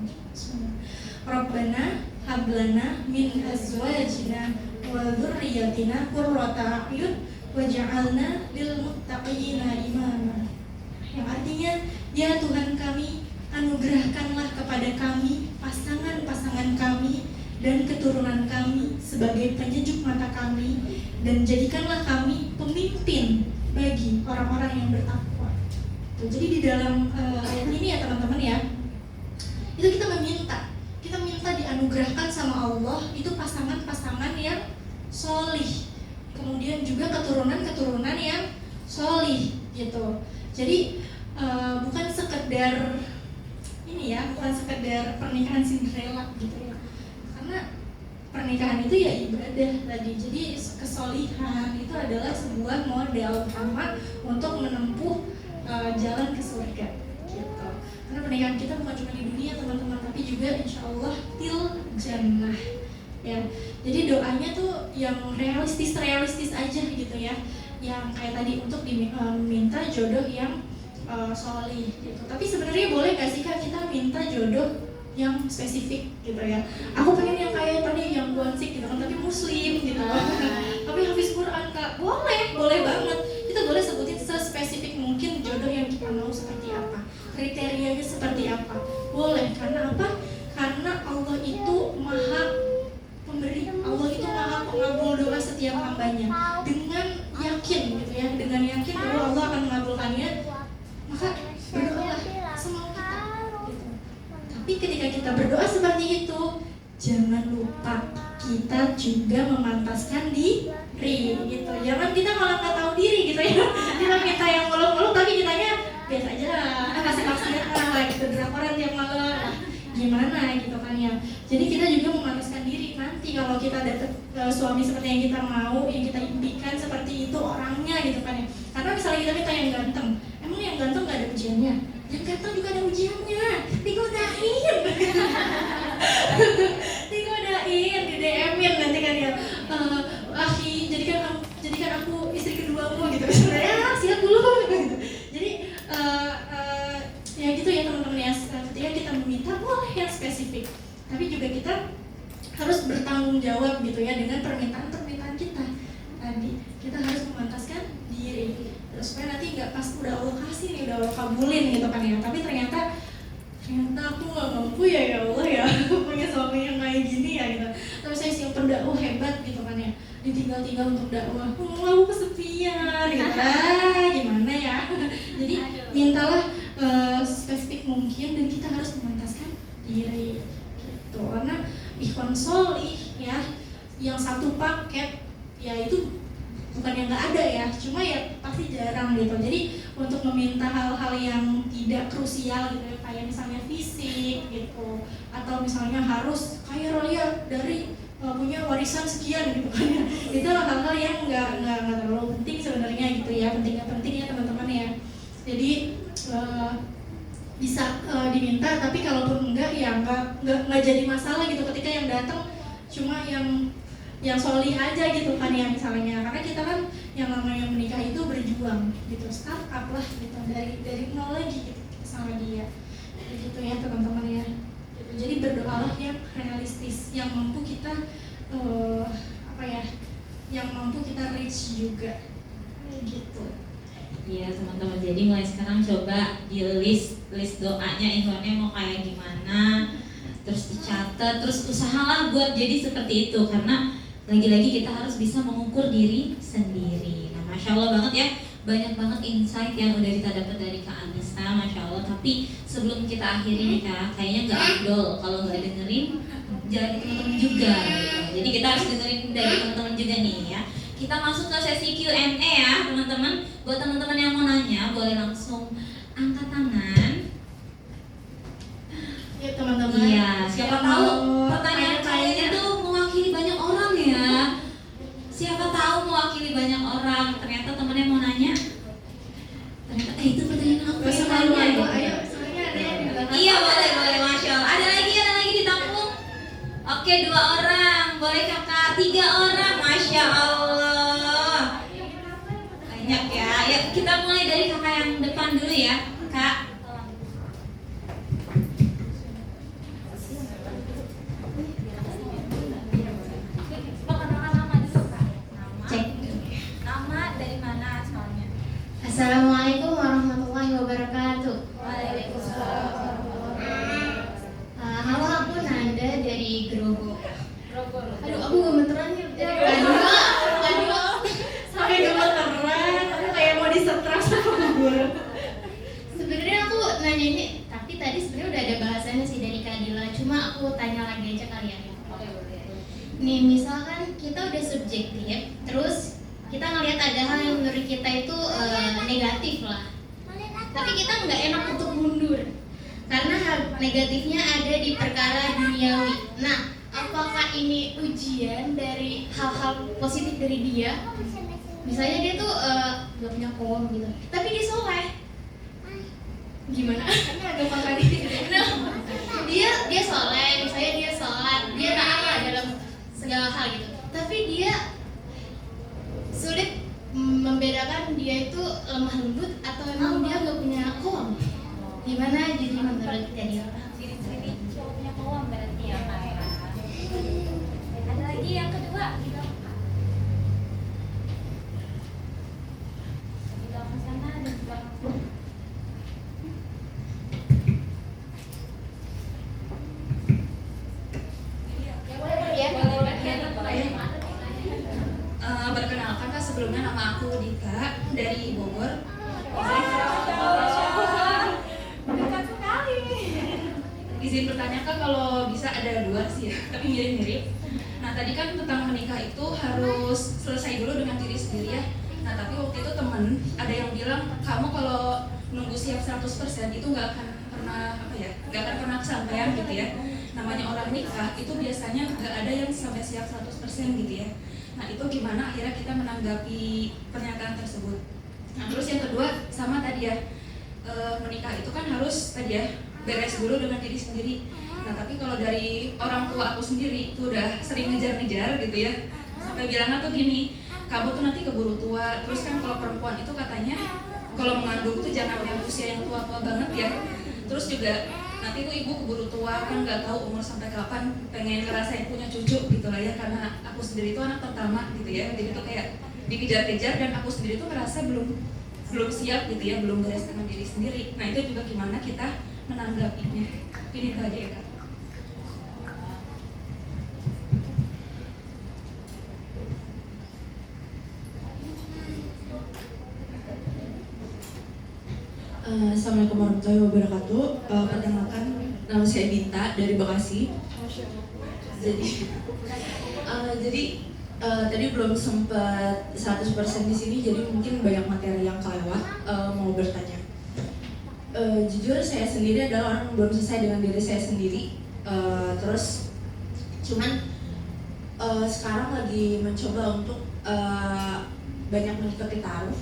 Rabbana hablana min azwajina wa dzurriyyatina qurrata a'yun waj'alna lil muttaqina imama. Yang artinya, ya Tuhan kami, anugerahkanlah kepada kami pasangan-pasangan kami dan keturunan kami sebagai penyejuk mata kami, dan jadikanlah kami pemimpin bagi orang-orang yang bertakwa. Jadi di dalam ayat ini ya teman-teman ya, itu kita minta dianugerahkan sama Allah itu pasangan-pasangan yang solih, kemudian juga keturunan-keturunan yang solih gitu. Jadi bukan sekedar ini ya, bukan sekedar pernikahan Cinderella gitu ya, karena pernikahan itu ya ibadah tadi. Jadi kesolihan itu adalah sebuah modal utama untuk menempuh jalan ke surga gitu. Karena pernikahan kita bukan cuma di dunia teman-teman, tapi juga insya Allah til jannah ya. Jadi doanya tuh yang realistis aja gitu ya, yang kayak tadi untuk diminta jodoh yang solih gitu. Tapi sebenarnya boleh gak sih Kak kita minta jodoh yang spesifik gitu ya? Aku pengen yang kayak tadi yang guansik gitu kan, tapi muslim gitu. Tapi hafiz Quran Kak, boleh banget. Kita boleh sebutin sespesifik mungkin jodoh yang kita mau seperti apa, kriterianya seperti apa. Boleh, karena apa? Karena Allah itu maha pemberi, Allah itu maha pengabul doa setiap hambanya. Dengan yakin gitu ya, dengan yakin bahwa Allah akan mengabulkannya, maka berdoalah semau kita gitu. Tapi ketika kita berdoa seperti itu, jangan lupa kita juga memantaskan diri gitu. Jangan kita malah nggak tahu diri gitu ya. Kita minta yang muluk-muluk tapi kitanya biasa aja lah, kasih maksiat lah gitu, drakoran tiap malam. Gimana gitu kan ya. Jadi kita juga memantaskan diri nanti kalau kita dapet suami seperti yang kita mau, yang kita impikan seperti itu orangnya gitu kan ya. Karena misalnya kita minta yang ganteng, emang yang ganteng gak ada ujiannya? Yang ganteng juga ada ujiannya, digodain digodain, di DM-in nanti kan ya, akhi jadikan aku istri keduamu gitu. Sebenarnya siap dulu gitu. Jadi ya gitu ya teman-teman ya, ketika kita meminta boleh yang spesifik, tapi juga kita harus bertanggung jawab gitu ya dengan permintaan kita tadi. Kita harus memantaskan diri terus supaya nanti nggak pas udah Allah kasih nih, udah Allah kabulin gitu kan ya, tapi ternyata aku nggak mampu ya Allah ya punya suami yang kayak gini ya gitu. Tapi saya siap pendakwah hebat gitu kan ya, ditinggal untuk dakwah, aku kesepian gitu. Gimana ya. Jadi mintalah spesifik mungkin, dan kita harus memantaskan diri gitu. Karena ikhwan solih ya, yang satu paket ya itu bukan yang nggak ada ya, cuma ya pasti jarang gitu. Jadi untuk meminta hal-hal yang tidak krusial gitu ya, kayak misalnya fisik gitu, atau misalnya harus kaya raya dari punya warisan sekian gitu kan ya, itu hal-hal yang nggak terlalu penting sebenarnya gitu ya. Penting ya teman-teman ya. Jadi bisa diminta, tapi kalaupun enggak ya nggak jadi masalah gitu ketika yang datang cuma yang solih aja gitu kan ya misalnya. Karena kita kan yang namanya menikah itu berjuang gitu, start up lah gitu, dari nol lagi gitu sama dia gitu ya teman-teman ya. Jadi berdoalah yang realistis, yang mampu kita yang mampu kita reach juga gitu. Iya teman-teman, jadi mulai sekarang coba di list doanya, ikhwannya mau kayak gimana, terus dicatat, terus usahalah buat jadi seperti itu. Karena lagi-lagi kita harus bisa mengukur diri sendiri. Nah, Masya Allah banget ya, banyak banget insight yang udah kita dapat dari Kak Anissa, Masya Allah. Tapi sebelum kita akhiri nih Kak, kayaknya nggak afdol kalau nggak dengerin dari teman-teman juga gitu. Jadi kita harus dengerin dari teman-teman juga nih ya. Kita masuk ke sesi Q&A ya teman-teman. Buat teman-teman yang mau nanya, boleh langsung angkat tangan. Ya teman-teman. Iya, siapa yang tahu mau pertanyaan kalian tanya-tanya. itu mewakili banyak orang ya. Siapa tahu mewakili banyak orang. Ternyata temennya mau nanya. Ternyata itu pertanyaan aku Gak usah yang nanya. malu-malu, gitu. ayo. Soalnya ada yang di belakang. Iya boleh, Masya Allah. Ada lagi ditampung. Oke, 2 orang. Boleh kakak, 3 orang. Masya Allah. Banyak ya. Ya kita mulai dari kakak yang depan dulu ya, Kak. Cek nama dari mana asalnya? Assalamualaikum warahmatullahi wabarakatuh. Halo, aku Nanda dari Grogol. Aduh, aku gemeteran nih dari Grogol. Sampai gemeteran, aku kayak mau disetras sama guru. Sebenarnya aku nanya ini, tapi tadi sebenarnya udah ada bahasannya sih dari Kak Dila. Cuma aku tanya lagi aja kali ya. Nih, misalkan kita udah subjektif, terus kita ngelihat ada hal yang menurut kita itu negatif lah. Tapi kita nggak enak untuk mundur karena hal negatifnya ada di perkara duniawi. Nah, apakah ini ujian dari hal-hal positif dari dia? Misalnya dia tuh gak punya kaum gitu, tapi dia soleh. Gimana? Ini agak kontradiktif. Nah, dia soleh, misalnya dia sholat, dia taat lah dalam segala hal gitu. Tapi dia sulit membedakan dia itu lemah lembut atau emang dia nggak punya kaum. Gimana jadi menurut dia? Ciri-ciri cowok punya kawan berarti ya Kak ya. Ada lagi yang kedua di belakang. Di belakang sana dan di belakang sana. Perkenalkan Kak, sebelumnya nama aku Dika dari Bogor. Izin bertanya Kak, kalau bisa ada 2 sih ya, tapi mirip-mirip. Nah tadi kan tentang menikah itu harus selesai dulu dengan diri sendiri ya. Nah tapi waktu itu temen ada yang bilang kamu kalau nunggu siap 100% itu nggak akan pernah kesampaian gitu ya. Namanya orang nikah itu biasanya nggak ada yang sampai siap 100% gitu ya. Nah itu gimana akhirnya kita menanggapi pernyataan tersebut. Nah terus yang kedua sama tadi ya, menikah itu kan harus tadi ya beres dulu dengan diri sendiri. Nah tapi kalau dari orang tua aku sendiri itu udah sering ngejar-ngejar gitu ya, sampai bilangnya tuh gini, kamu tuh nanti keburu tua. Terus kan kalau perempuan itu katanya kalau mengandung tuh jangan yang usia yang tua-tua banget ya. Terus juga nanti tuh ibu keburu tua, kan nggak tahu umur sampai kapan, pengen ngerasain punya cucu gitu lah ya. Karena aku sendiri tuh anak pertama gitu ya, jadi tuh kayak dikejar-kejar dan aku sendiri tuh ngerasa belum siap gitu ya, belum beres dengan diri sendiri. Nah itu juga gimana kita menanggapinya. Ini tadi ya Kak. Assalamualaikum warahmatullahi wabarakatuh. Perkenalkan, nama saya Dinta dari Bekasi. Jadi tadi belum sempat 100% di sini, jadi mungkin banyak materi yang kelewat. Mau bertanya. Jujur saya sendiri adalah orang yang belum selesai dengan diri saya sendiri. Terus cuman sekarang lagi mencoba untuk banyak mengikuti taruh.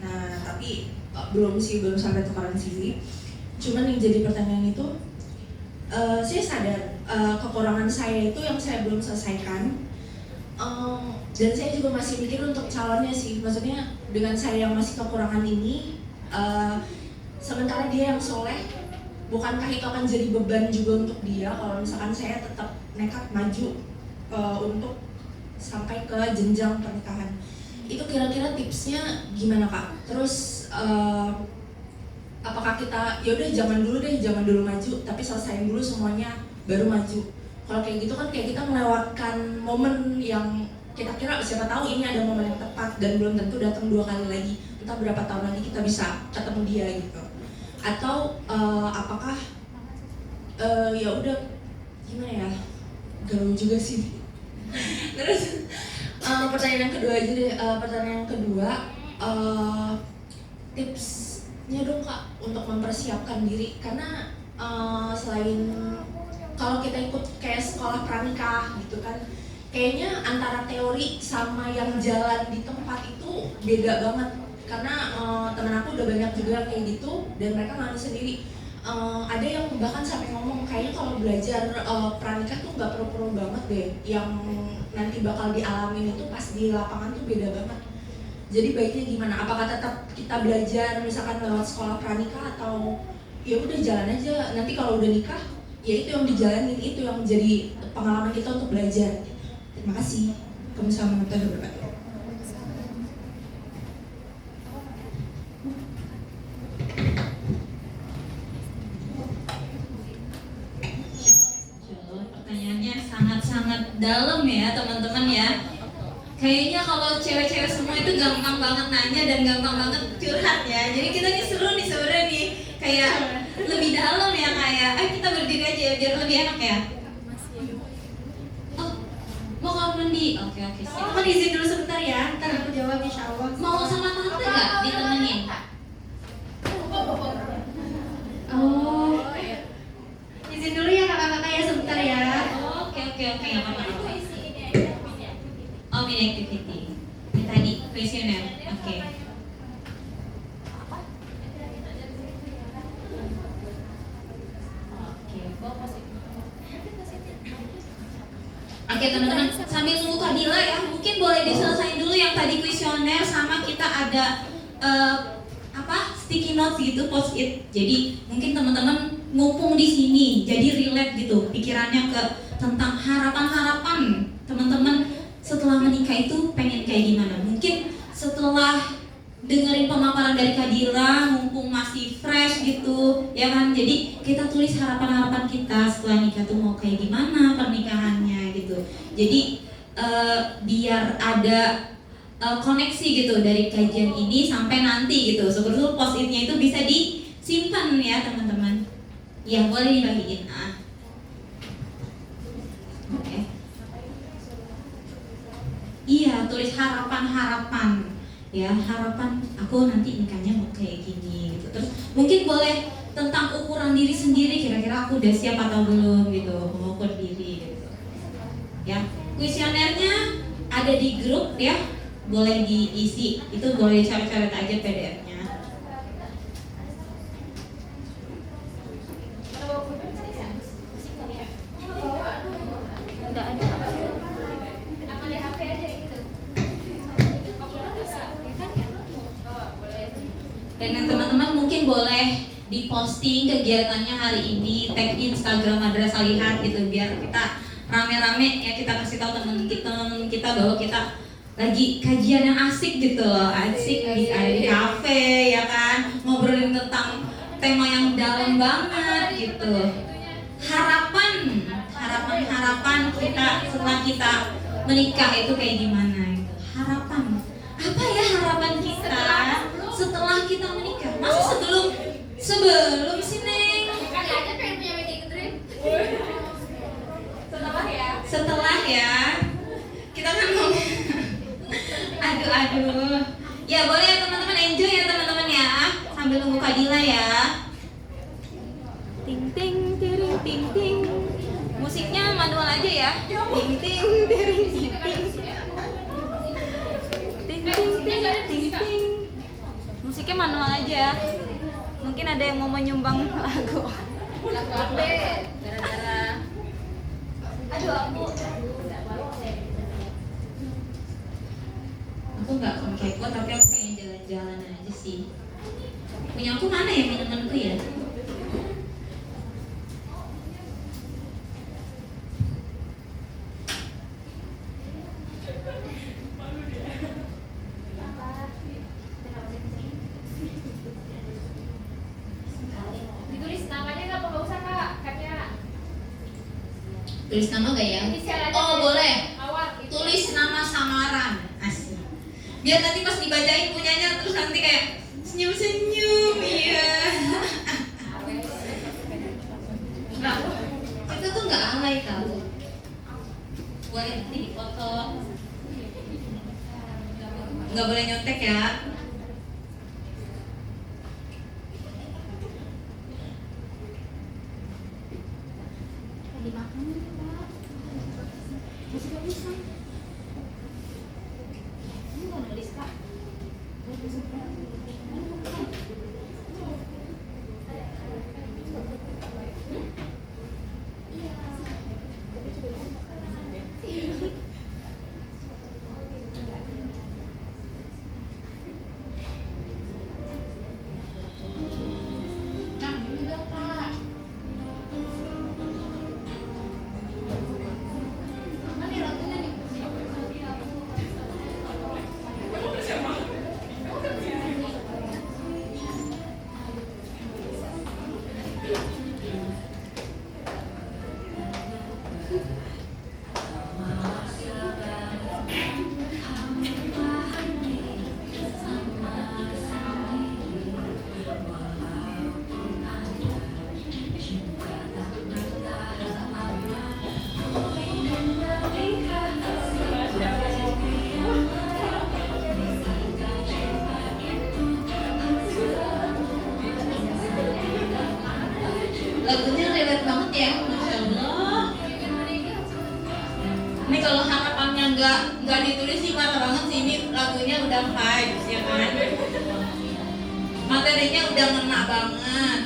Nah tapi belum sampai tukaran CV. Cuman yang jadi pertanyaan itu, saya sadar kekurangan saya itu yang saya belum selesaikan, dan saya juga masih mikir untuk calonnya sih. Maksudnya dengan saya yang masih kekurangan ini, sementara dia yang soleh, bukankah itu akan jadi beban juga untuk dia kalau misalkan saya tetap nekat maju untuk sampai ke jenjang pernikahan. Itu kira-kira tipsnya gimana Kak? Terus apakah kita yaudah jangan dulu maju, tapi selesaiin dulu semuanya baru maju. Kalau kayak gitu kan kayak kita melewatkan momen yang kita kira siapa tahu ini ada momen yang tepat dan belum tentu datang 2 kali lagi, entah berapa tahun lagi kita bisa ketemu dia gitu. Atau apakah ya udah gimana ya, galau juga sih. Terus pertanyaan yang kedua aja deh, pertanyaan yang kedua, tipsnya dong Kak untuk mempersiapkan diri, karena selain kalau kita ikut kayak sekolah pranikah gitu kan, kayaknya antara teori sama yang jalan di tempat itu beda banget. Karena temen aku udah banyak juga kayak gitu dan mereka ngalamin sendiri. Ada yang bahkan sampai ngomong kayaknya kalau belajar pranikah tuh nggak pro-pro banget deh, yang nanti bakal dialamin itu pas di lapangan tuh beda banget. Jadi baiknya gimana? Apakah tetap kita belajar misalkan lewat sekolah pranikah atau ya udah jalan aja, nanti kalau udah nikah ya itu yang dijalanin, itu yang menjadi pengalaman kita untuk belajar. Terima kasih. Assalamualaikum warahmatullahi wabarakatuh. Pertanyaannya sangat-sangat dalam ya teman-teman ya. Kayaknya kalau cewek-cewek semua itu gampang banget nanya dan gampang banget curhat ya. Jadi kita nih seru nih sebenarnya nih, kayak lebih dalam ya, kayak kita berdiri aja ya biar lebih enak ya. Oh, mau kamar mandi? Oke siap. Mohon izin dulu sebentar ya, ntar aku jawab insya Allah. Mau sama tante nggak ditemenin? Oh, izin dulu ya kakak-kakak ya sebentar ya. Oke nggak apa-apa. Oh, mini activity. Yang tadi kuesioner. Oke. Oke teman-teman, sambil nunggu Kadila ya, mungkin boleh diselesain dulu yang tadi kuesioner sama kita ada sticky notes gitu, post it. Jadi mungkin teman-teman mumpung di sini, jadi relate gitu pikirannya ke tentang harapan-harapan teman-teman setelah menikah itu pengen kayak gimana. Mungkin setelah dengerin pemaparan dari Kadila, mumpung masih fresh gitu, ya kan? Jadi kita tulis harapan-harapan kita setelah nikah tuh mau kayak gimana pernikahannya gitu. Jadi biar ada koneksi gitu dari kajian ini sampai nanti gitu. Syukur-syukur post-itnya itu bisa disimpan ya teman-teman. Ya boleh dibagiin. Oke. Iya, tulis harapan-harapan. Ya, harapan aku nanti nikahnya mau kayak gini gitu. Terus mungkin boleh tentang ukuran diri sendiri, kira-kira aku udah siap atau belum gitu, mengukur diri gitu. Ya, kuesionernya ada di grup ya, boleh diisi, itu boleh coret-coret aja PDF-nya. Dan yang teman-teman mungkin boleh diposting kegiatannya hari ini, tag Instagram Madrasah Lihat gitu, biar kita rame-rame ya, kita kasih tahu teman kita bahwa kita lagi kajian yang asik gitu loh, asik di kafe ya kan, ngobrolin tentang tema yang dalam banget gitu. Harapan kita setelah kita menikah itu kayak gimana gitu. Harapan apa ya, harapan kita setelah kita menikah? Masa sebelum sih Neng? Kali aja pengen punya wedding dream. Setelah ya, kita kan mau aduh ya, boleh ya teman-teman, enjoy ya teman-teman ya, sambil nunggu Kadila ya. Ting ting tiring ting ting, musiknya manual aja ya. Ting ting tiring ting ting, ting ting ting ting, musiknya manual aja. Mungkin ada yang mau menyumbang lagu gara-gara aku nggak kepo, tapi aku pengen jalan-jalan aja sih. Punya aku mana ya minumanku ya? Ditulis namanya nggak usah Kak, Kamera. Tulis nama gak ya? Inisial aja. Oh boleh. Awal gitu. Tulis nama sama biar nanti pas dibacain punyanya terus nanti kayak senyum-senyum. Iya. Nah, itu tuh nggak alay tau. Boleh nanti dipoto. Nggak boleh nyontek ya. Lagunya relate banget ya, Masya Allah. Ini kalau harapannya nggak ditulis sih mata banget sih, ini lagunya udah vibes ya kan. Materinya udah ngena banget.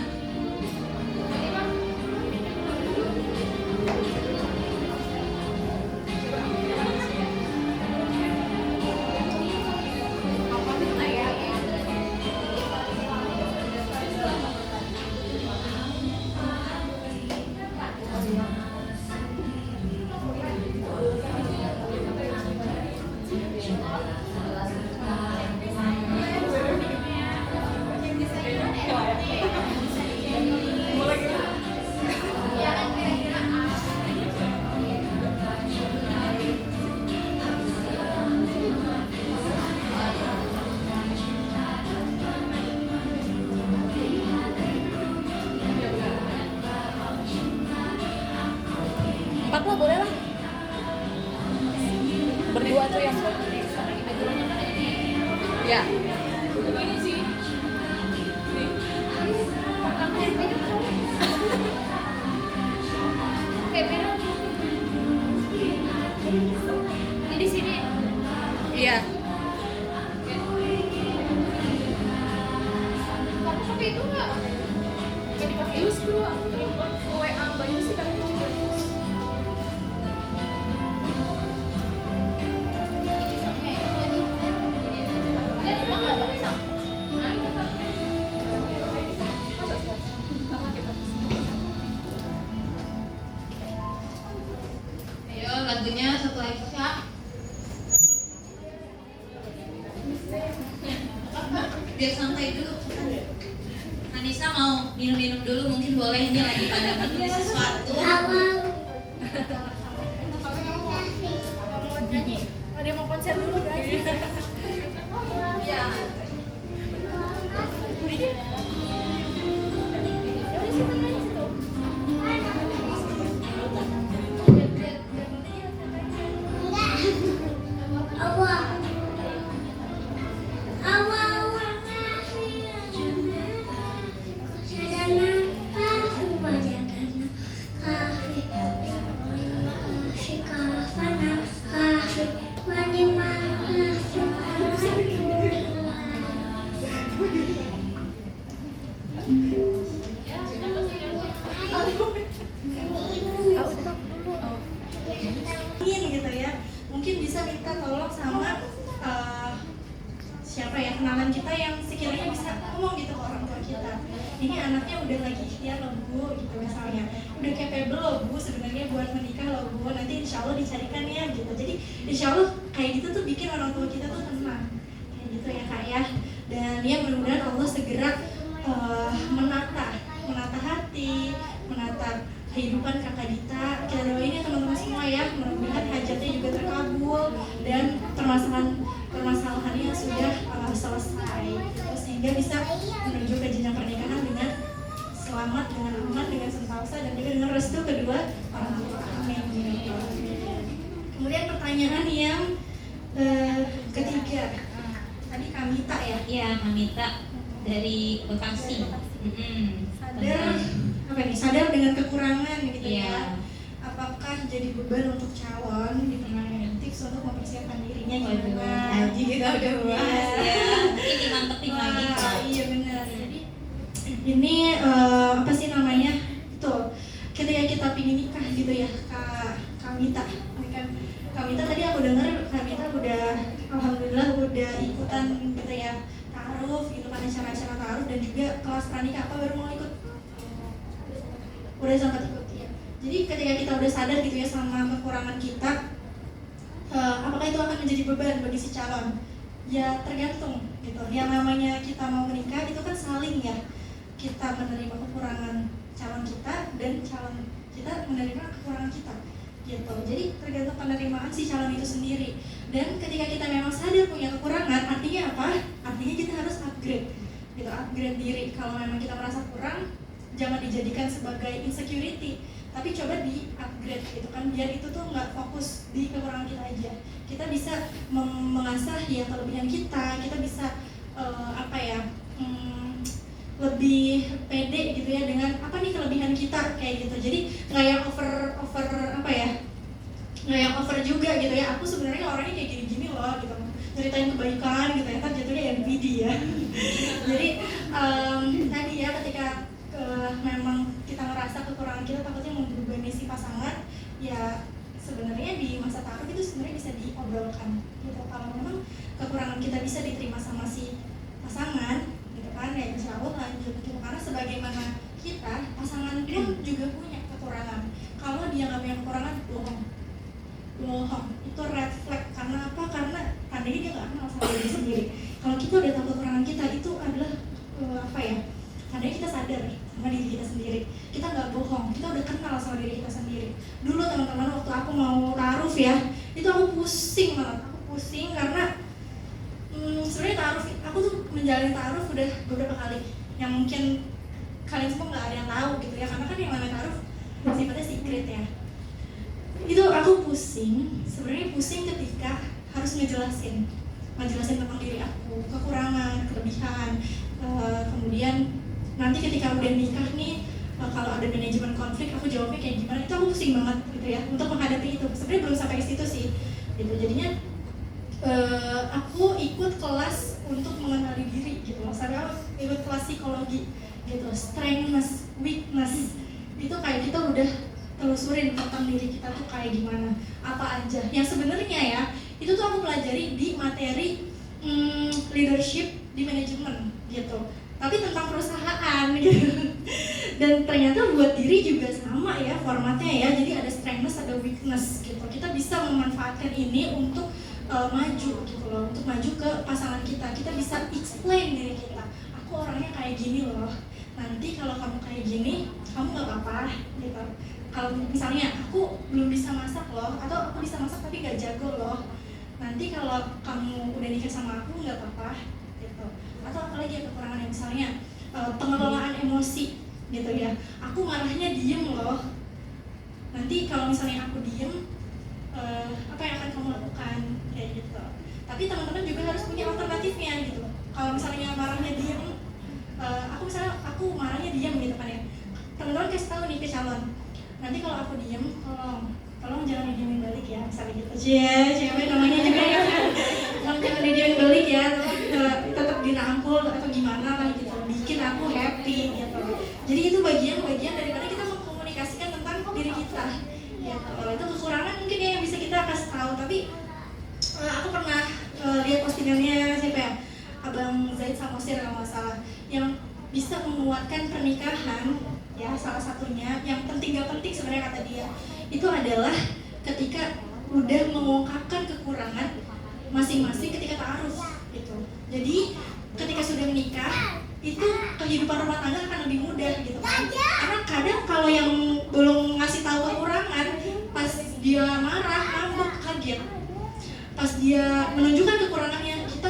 Empat lah boleh lah. Berdua tuh yang ya. Ini di sini. Iya. Tapi itu nggak dipakai justru WA banyak sih tapi juga Ayo lagunya satu lagi Kak. Biar santai dulu. Anissa mau minum-minum dulu, mungkin boleh, ini lagi pada menulis sesuatu. Ada yang mau konser dulu guys. Ya. Gitu ya, mungkin bisa minta tolong sama siapa ya, kenalan kita yang sekiranya bisa ngomong gitu ke orang tua kita. Ini anaknya udah lagi ikhtiar loh Bu, gitu misalnya, udah capable loh Bu sebenarnya buat menikah loh Bu, nanti insya Allah dicarikan ya gitu. Jadi insya Allah kayak gitu tuh bikin orang tua kita tuh tenang, kayak gitu ya Kak ya. Dan ya mudah-mudahan Allah segera menata hati, menata kehidupan Kakak Dita. Kita doain ya teman-teman semua ya, mudah-mudahan hajatnya juga terkabul dan permasalahan pernikahannya sudah selesai gitu, sehingga bisa menuju ke jenjang pernikahan dengan selamat, dengan aman, dengan sentosa, dan juga dengan restu kedua orang tua. Amin. Kemudian pertanyaan yang ketiga, tadi Kamita ya. Iya, Kamita dari Bekasi. Sadar apa nih? Sadar dengan kekurangan gitu Iya. ya. Apakah jadi beban untuk calon gitu? Tips untuk mempersiapkan dirinya gimana? Tadi kita udah bahas ya. Mungkin dimantepin lagi. Wah, iya benar. Jadi ini apa sih namanya? Itu ketika kita pingin nikah gitu ya, Kamita. Ini kan Kamita tadi aku dengar Kamita udah alhamdulillah udah ikutan gitu ya, ta'aruf gitu kan, acara-acara ta'aruf dan juga kelas pranikah. Apa baru mau ikut? Udah sempat ikut ya. Jadi ketika kita udah sadar gitu ya sama kekurangan kita, apakah itu akan menjadi beban bagi si calon? Ya tergantung gitu. Yang namanya kita mau menikah itu kan saling ya. Kita menerima kekurangan calon kita dan calon kita menerima kekurangan kita gitu. Jadi tergantung penerimaan si calon itu sendiri. Dan ketika kita memang sadar punya kekurangan, artinya apa? Artinya kita harus upgrade gitu, upgrade diri. Kalau memang kita merasa kurang, jangan dijadikan sebagai insecurity, tapi coba di upgrade gitu kan, biar itu tuh nggak fokus di kekurangan kita aja. Kita bisa mengasah ya kelebihan kita bisa lebih pede gitu ya dengan apa nih kelebihan kita kayak gitu. Jadi nggak yang nggak yang over juga gitu ya. Aku sebenarnya orangnya kayak gini-gini loh gitu, ceritain kebaikan gitu ya, kan jatuhnya NPD ya. Jadi tadi ya ketika memang kita ngerasa kekurangan kita takutnya membebani si pasangan, ya sebenarnya di masa ta'aruf itu sebenarnya bisa diobrolkan gitu. Kalau memang kekurangan kita bisa diterima sama si pasangan gitu kan, ya insya Allah lanjut gitu. Karena sebagaimana kita, pasangan pun juga punya kekurangan. Kalau dia nggak punya kekurangan, bohong, itu red flag. Karena apa? Karena tandanya dia nggak kenal sama diri sendiri. Kalau kita udah tahu kekurangan kita, itu adalah tandanya kita sadar sama diri kita sendiri. Kita nggak bohong, kita udah kenal sama diri kita sendiri. Dulu teman-teman waktu aku mau ta'aruf ya, itu aku pusing banget. Aku pusing karena sebenarnya ta'aruf, aku tuh menjalani ta'aruf udah beberapa kali. Yang mungkin kalian semua nggak ada yang tahu gitu ya, karena kan yang namanya ta'aruf sifatnya secret ya. Itu aku pusing, sebenarnya pusing ketika harus ngejelasin tentang diri aku, kekurangan, kelebihan, kemudian nanti ketika udah nikah nih, kalau ada manajemen konflik aku jawabnya kayak gimana, itu aku pusing banget gitu ya untuk menghadapi itu. Sebenarnya belum sampai ke situ sih gitu. Jadinya aku ikut kelas untuk mengenali diri gitu. Sampai aku ikut kelas psikologi gitu, strength, weakness, itu kayak kita udah telusurin tentang diri kita tuh kayak gimana, apa aja yang sebenarnya ya itu tuh aku pelajari di materi leadership di manajemen gitu, tapi tentang perusahaan gitu. Dan ternyata buat diri juga sama ya formatnya ya, jadi ada strength, ada weakness gitu. Kita bisa memanfaatkan ini untuk maju gitu loh, untuk maju ke pasangan kita. Kita bisa explain diri kita, aku orangnya kayak gini loh, nanti kalau kamu kayak gini kamu nggak apa-apa gitu. Kalau misalnya aku belum bisa masak loh, atau aku bisa masak tapi nggak jago loh, nanti kalau kamu udah nikah sama aku nggak apa-apa gitu. Atau apalagi ya kekurangan yang misalnya pengelolaan emosi gitu ya, aku marahnya diem loh, nanti kalau misalnya aku diem apa yang akan kamu lakukan kayak gitu. Tapi teman-teman juga harus punya alternatifnya gitu. Kalau misalnya marahnya diem, aku marahnya diem gitu kan ya, teman-teman kasih tahu nih ke calon, nanti kalau aku diem, tolong jangan didiemin balik ya, misalnya gitu. Cewek namanya juga ya kan, tolong jangan didiemin balik ya, tetap dirangkul atau gimana lah gitu, bikin aku happy gitu. Jadi itu bagian daripada kita mengkomunikasikan tentang diri kita gitu. Itu kekurangan mungkin ya yang bisa kita kasih tahu. Tapi aku pernah lihat postingannya siapa ya, Abang Zaid Samosir kalau nggak salah, yang bisa menguatkan pernikahan ya, salah satunya yang penting gak penting sebenarnya kata dia itu adalah ketika udah mengungkapkan kekurangan masing-masing ketika ta'aruf gitu. Jadi ketika sudah menikah itu kehidupan rumah tangga akan lebih mudah gitu kan. Karena kadang kalau yang belum ngasih tahu kekurangan, pas dia marah, ngambek, kaget, pas dia menunjukkan kekurangannya, kita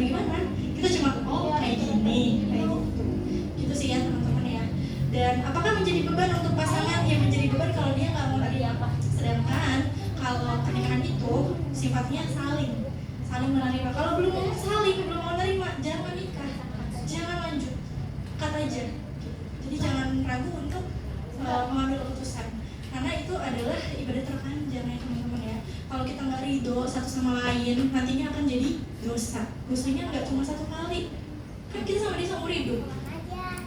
gimana, kita cuma oh kayak gini, kayak gitu. Gitu sih ya teman-teman ya. Dan apakah menjadi beban untuk pasangan? Yang menjadi beban kalau dia nggak mau apa. Sedangkan kalau pernikahan itu sifatnya saling menerima. Kalau belum mau menerima, jangan nikah, jangan lanjut, cut aja. Jadi jangan ragu untuk mengambil keputusan, karena itu adalah ibadah terpanjang ya teman-teman ya. Kalau kita nggak ridho satu sama lain, nantinya akan jadi dosa. Dosanya nggak cuma satu kali, kan kita sama dia seumur hidup,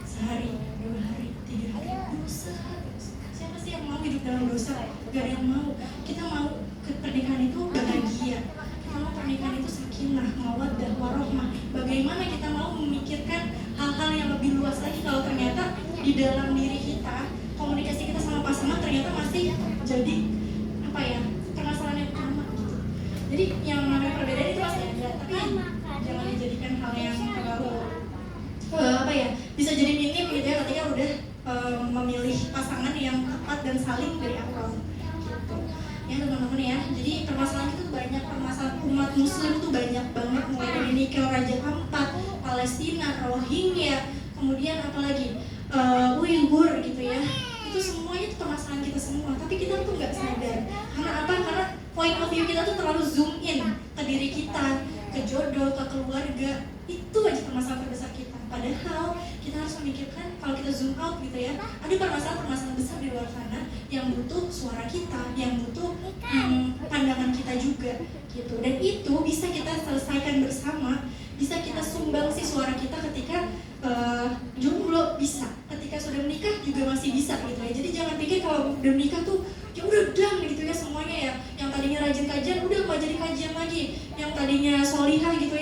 sehari, 2 hari, 3 hari, dosa. Siapa sih yang mau hidup dalam dosa? Gak ada yang mau. Kita mau pernikahan itu bahagia. Kita mau pernikahan itu sakinah, mawaddah, warahmah. Bagaimana kita mau memikirkan hal-hal yang lebih luas lagi kalau ternyata di dalam diri kita, komunikasi kita sama pasangan ternyata masih jadi apa ya, permasalahan yang utama gitu. Jadi yang namanya perbedaan itu pasti ada, tapi jangan dijadikan hal yang terlalu apa ya, bisa jadi minim gitu ya ketika udah memilih pasangan yang tepat dan saling dari awal gitu. Ya teman-teman ya, jadi permasalahan itu banyak, permasalahan umat muslim tuh banyak banget, mulai dari nikel Raja Keempat, Palestina, Rohingya, kemudian apalagi Uyghur gitu ya. Itu semuanya itu permasalahan kita semua, tapi kita tuh nggak sadar. Karena apa? Karena point of view kita tuh terlalu zoom in ke diri kita, ke jodoh, ke keluarga. Itu aja permasalahan terbesar kita. Padahal kita harus memikirkan kalau kita zoom out gitu ya, ada permasalahan-permasalahan besar di luar sana yang butuh suara kita, yang butuh pandangan kita juga gitu. Dan itu bisa kita selesaikan bersama, bisa kita sumbangsi suara kita ketika jomblo bisa, ketika sudah menikah juga masih bisa gitu ya. Jadi jangan pikir kalau udah menikah tuh ya udah dang gitu ya semuanya ya. Yang tadinya rajin kajian udah nggak jadi kajian lagi, yang tadinya solihah gitu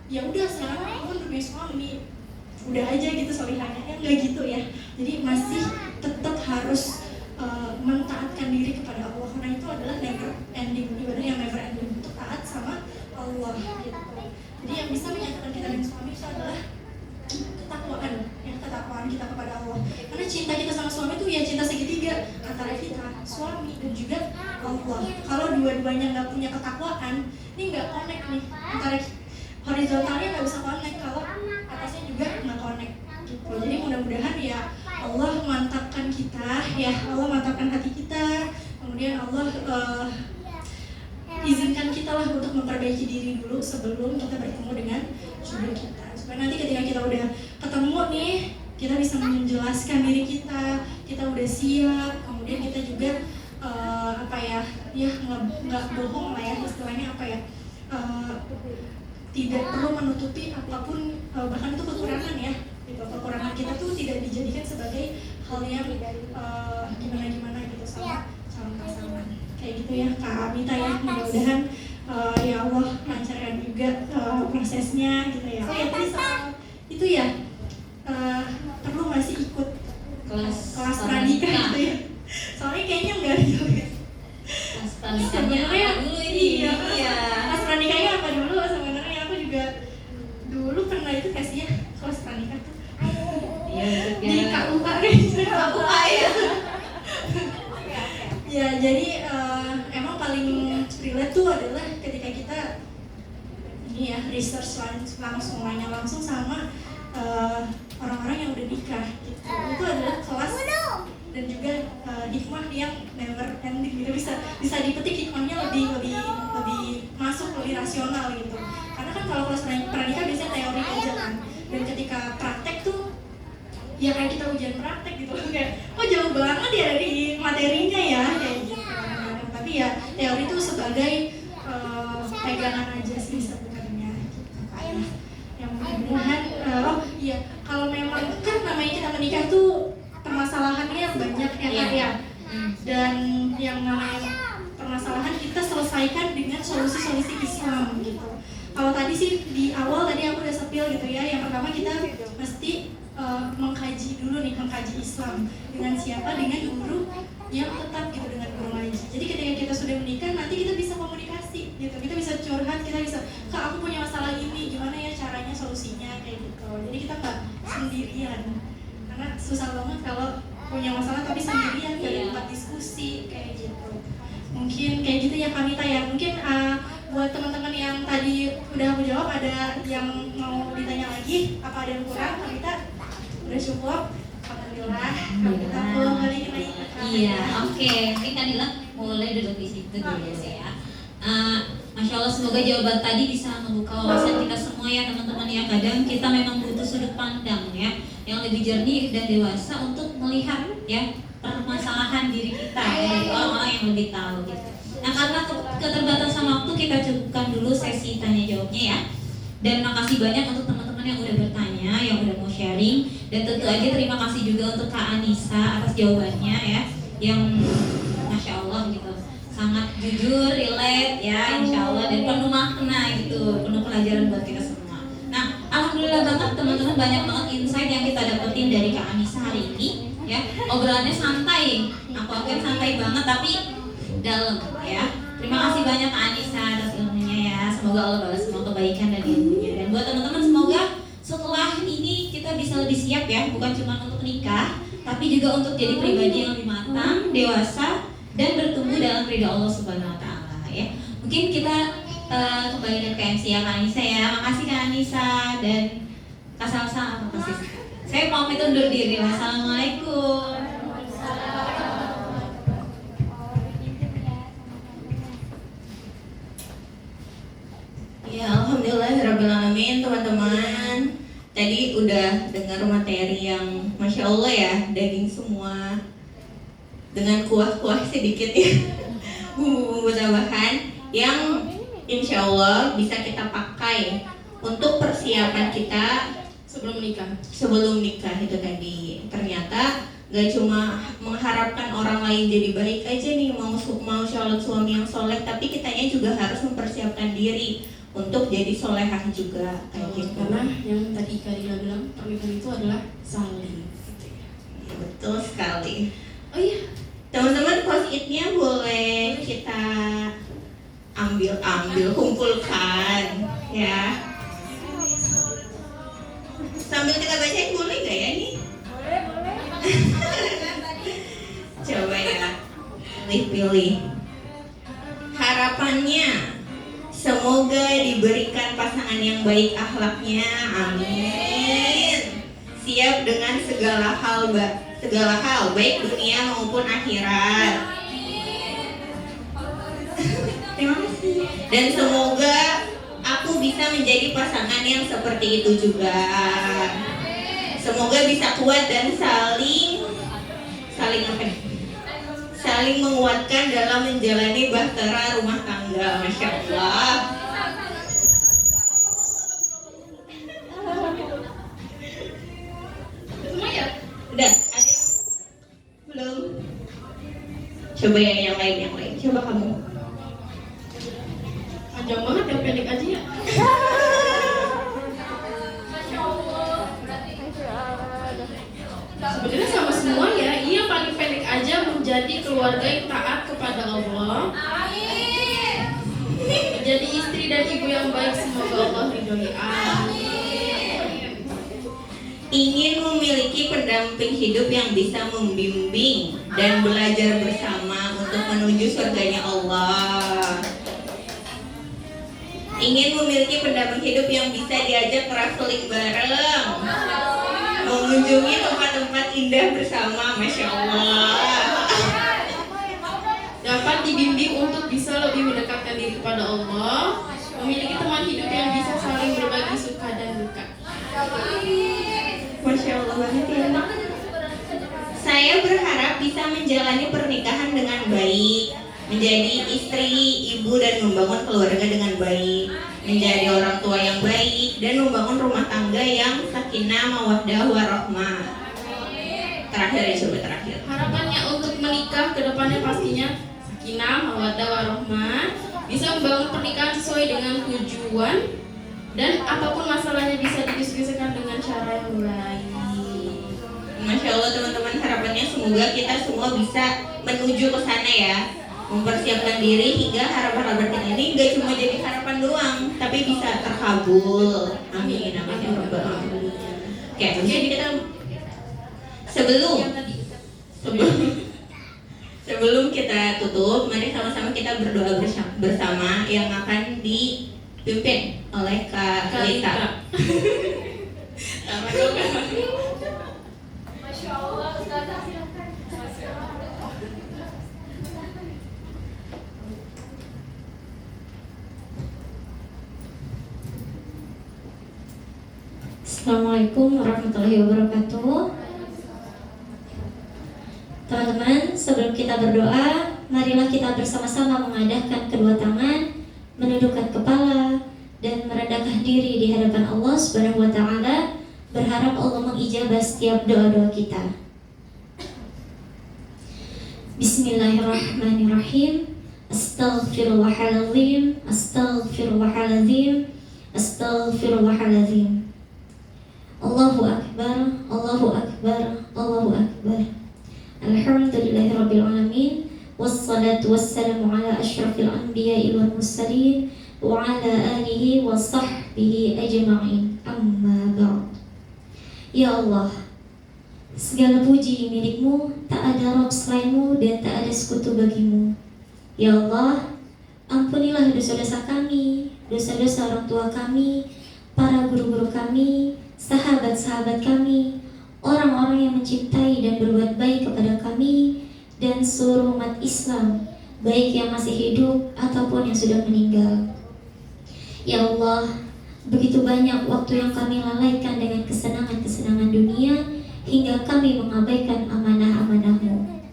ya udah sekarang aku kan udah punya suami, udah aja gitu solihahnya, ya nggak gitu ya. Jadi masih tetap harus mentaatkan diri kepada Allah, karena itu adalah never ending, ibadah yang never ending, untuk taat sama Allah gitu. Jadi yang bisa menyatukan kita dengan suami itu adalah ketakwaan, ya, ketakwaan kita kepada Allah. Karena cinta kita sama suami itu ya cinta segitiga antara kita, suami dan juga Allah. Kalau dua-duanya nggak punya ketakwaan, ini nggak connect nih, antara horizontalnya nggak bisa connect, kalau atasnya juga nggak connect gitu. Jadi mudah-mudahan ya Allah mantapkan kita, ya Allah mantapkan hati kita, kemudian Allah izinkan kita lah untuk memperbaiki diri dulu sebelum kita bertemu dengan jodoh kita, supaya nanti ketika kita udah ketemu nih, kita bisa menjelaskan diri kita udah siap, kemudian kita juga apa ya nggak bohong lah ya, istilahnya apa ya, tidak perlu menutupi apapun, bahkan itu kekurangan ya gitu. Kekurangan kita tuh tidak dijadikan sebagai hal yang gimana gitu sama calon pasangan kayak gitu ya Kak Amita ya. Mudah-mudahan ya Allah lancarkan juga prosesnya gitu ya. Oh ya tadi soal itu ya, perlu masih ikut kelas pranikah gitu ya, soalnya kayaknya enggak gitu. Kelas pranikahnya apa dulu ini? Iya, kelas pranikahnya apa dulu sebenarnya. Aku juga dulu pernah itu kasih ya kelas pranikah tuh di KUA gitu. KUA ya. Ya jadi emang paling relate tuh adalah ketika kita ini ya research langsung nanya langsung sama orang-orang yang udah nikah gitu. Itu adalah kelas dan juga hikmah yang never ending gitu, bisa dipetik hikmahnya lebih masuk, lebih rasional gitu. Karena kan kalau kelas pranikah biasanya teori aja kan, dan ketika praktek tuh ya kayak kita ujian praktek gitu, kayak oh jauh banget ya dari materinya ya kayak gitu. Tapi ya teori itu sebagai pegangan aja sih sebenarnya gitu. Yang mudah-mudahan oh iya, kalau memang kan namanya kita menikah tuh permasalahannya banyak ya Kak ya. Dan yang namanya permasalahan kita selesaikan dengan solusi-solusi Islam gitu. Kalau tadi sih di awal tadi aku udah sepil gitu ya. Yang pertama kita mesti mengkaji dulu nih, mengkaji Islam dengan siapa, dengan guru yang tetap gitu, dengan guru ngaji. Jadi ketika kita sudah menikah nanti kita bisa komunikasi gitu, kita bisa curhat, kita bisa Kak aku punya masalah ini, gimana ya caranya, solusinya kayak gitu. Jadi kita nggak sendirian, karena susah banget kalau punya masalah tapi sendirian, gak ada tempat diskusi kayak gitu. Mungkin kayak gitu ya Kanita ya. Mungkin buat teman-teman yang tadi udah aku jawab, ada yang mau ditanya lagi? Apa ada yang kurang? Kita udah cukup. Alhamdulillah. Kita kembali lagi. Iya, oke. Mungkin Kadila boleh duduk di situ dulu ya. Masya Allah, semoga jawaban tadi bisa membuka wawasan kita semua ya teman-teman ya. Kadang kita memang butuh sudut pandang ya yang lebih jernih dan dewasa untuk melihat ya permasalahan diri kita ya, dari orang-orang yang lebih tahu gitu. Nah, karena keterbatasan waktu, kita cukupkan dulu sesi tanya jawabnya ya. Dan makasih banyak untuk teman-teman yang udah bertanya, yang udah mau sharing. Dan tentu aja terima kasih juga untuk Kak Anissa atas jawabannya ya, yang Masya Allah gitu, sangat jujur, relate ya, Insya Allah, dan penuh makna gitu, penuh pelajaran buat kita semua. Nah, Alhamdulillah banget teman-teman, banyak banget insight yang kita dapetin dari Kak Anissa hari ini ya. Obrolannya santai, aku akuin santai banget tapi dalam ya. Terima kasih banyak Kak Anissa atas ilmunya ya. Semoga Allah balas semua kebaikan dan ilmunya. Dan buat teman-teman, semoga setelah ini kita bisa lebih siap ya, bukan cuma untuk nikah, tapi juga untuk jadi pribadi yang lebih matang, dewasa, dan bertumbuh dalam ridha Allah Subhanahu Wa Taala ya. Mungkin kita kembali ke MC ya Kak Anissa ya. Makasih Kak Anissa dan Kak Salsa, apa kasih? Saya pamit undur diri. Wassalamualaikum. Ya, alhamdulillahirrabbilalamin teman-teman. Tadi udah dengar materi yang Masya Allah ya, daging semua dengan kuah-kuah sedikit ya, bumbu-bumbu tambahan yang Insya Allah bisa kita pakai untuk persiapan kita Sebelum menikah. sebelum nikah itu tadi. Ternyata gak cuma mengharapkan orang lain jadi baik aja nih, mau sholat suami yang soleh, tapi kitanya juga harus mempersiapkan diri untuk jadi solehah juga kayak gitu. Karena yang tadi Kadila bilang, pernikahan itu adalah saling. Ya, betul sekali. Oh iya, Teman-teman, post-it-nya boleh kita ambil kumpulkan ya. Sambil kita bacain boleh gak ya nih? Coba ya, pilih. Harapannya semoga diberikan pasangan yang baik akhlaknya, amin. Siap dengan segala hal baik dunia maupun akhirat. Terima kasih. Dan semoga aku bisa menjadi pasangan yang seperti itu juga. Semoga bisa kuat dan saling menguatkan dalam menjalani bahtera rumah tangga. Masya Allah. semua ya. Udah, ada belum? Coba yang lain. Coba kamu. Panjang banget ya, pendek aja ya. Sebenarnya sama semua ya. Iya, paling pendek aja, menjadi keluarga yang taat kepada Allah. Menjadi istri dan ibu yang baik, semoga Allah ridhoi. Amin. Ingin memiliki pendamping hidup yang bisa membimbing dan belajar bersama untuk menuju surganya Allah. Ingin memiliki pendamping hidup yang bisa diajak traveling bareng, mengunjungi tempat-tempat indah bersama. Masya Allah. Dapat dibimbing untuk bisa lebih mendekatkan diri kepada Allah, memiliki teman hidup yang bisa saling berbagi suka dan duka. Masya Allah banget ya. Saya berharap bisa menjalani pernikahan dengan baik, menjadi istri, ibu, dan membangun keluarga dengan baik, menjadi orang tua yang baik, dan membangun rumah tangga yang sakinah, mawaddah, warahmah. Terakhir. Harapannya untuk menikah ke depannya pastinya sakinah, mawaddah, warahmah, bisa membangun pernikahan sesuai dengan tujuan, dan apapun masalahnya bisa didiskusikan dengan cara yang baik. Masya Allah teman-teman, harapannya semoga kita semua bisa menuju ke sana ya, mempersiapkan diri hingga harapan-harapan kita ini gak cuma jadi harapan doang, tapi bisa terkabul. Amin, amin ya rabbal alamin. Oke, jadi kita sebelum Sebelum kita tutup, mari sama-sama kita berdoa bersama yang akan dipimpin oleh Kak Lita. Masya Allah, Ustazah. Assalamualaikum warahmatullahi wabarakatuh. Teman-teman, sebelum kita berdoa, marilah kita bersama-sama mengadahkan kedua tangan, menundukkan kepala, dan merendahkan diri di hadapan Allah Subhanahu wa Ta'ala, berharap Allah mengijabah setiap doa-doa kita. Bismillahirrahmanirrahim. Astaghfirullahaladzim, astaghfirullahaladzim, astaghfirullahaladzim. Allahu Akbar, Allahu Akbar, Allahu Akbar. Alhamdulillahirabbil alamin. Wassalatu wassalamu ala asyrafil anbiya'i wal mursalin wa ala alihi wa sahbihi ajma'in. Amma ba'd. Ya Allah, segala puji milikmu, tak ada Rabb selainmu dan tak ada sekutu bagimu. Ya Allah, ampunilah dosa-dosa kami, dosa-dosa orang tua kami, para guru-guru kami, sahabat-sahabat kami, orang-orang yang mencintai dan berbuat baik kepada kami, dan seluruh umat Islam, baik yang masih hidup ataupun yang sudah meninggal. Ya Allah, begitu banyak waktu yang kami lalaikan dengan kesenangan-kesenangan dunia, hingga kami mengabaikan amanah-amanah-Mu.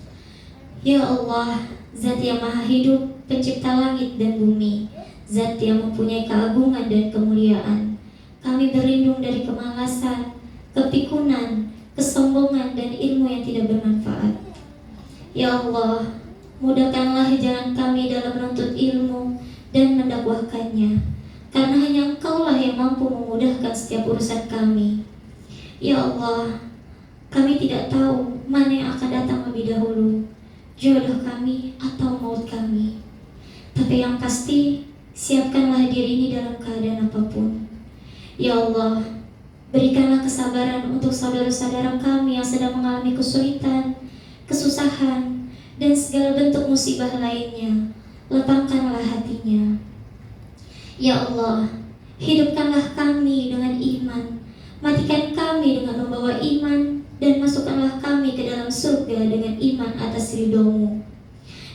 Ya Allah, Zat yang maha hidup, pencipta langit dan bumi, Zat yang mempunyai keagungan dan kemuliaan, kami berlindung dari kemalasan, kepikunan, kesombongan, dan ilmu yang tidak bermanfaat. Ya Allah, mudahkanlah jalan kami dalam menuntut ilmu dan mendakwahkannya, karena hanya Engkaulah yang mampu memudahkan setiap urusan kami. Ya Allah, kami tidak tahu mana yang akan datang lebih dahulu, jodoh kami atau maut kami. Tapi yang pasti, siapkanlah diri ini dalam keadaan apapun. Ya Allah, berikanlah kesabaran untuk saudara-saudara kami yang sedang mengalami kesulitan, kesusahan, dan segala bentuk musibah lainnya. Lapangkanlah hatinya. Ya Allah, hidupkanlah kami dengan iman, matikan kami dengan membawa iman, dan masukkanlah kami ke dalam surga dengan iman atas ridho-Mu.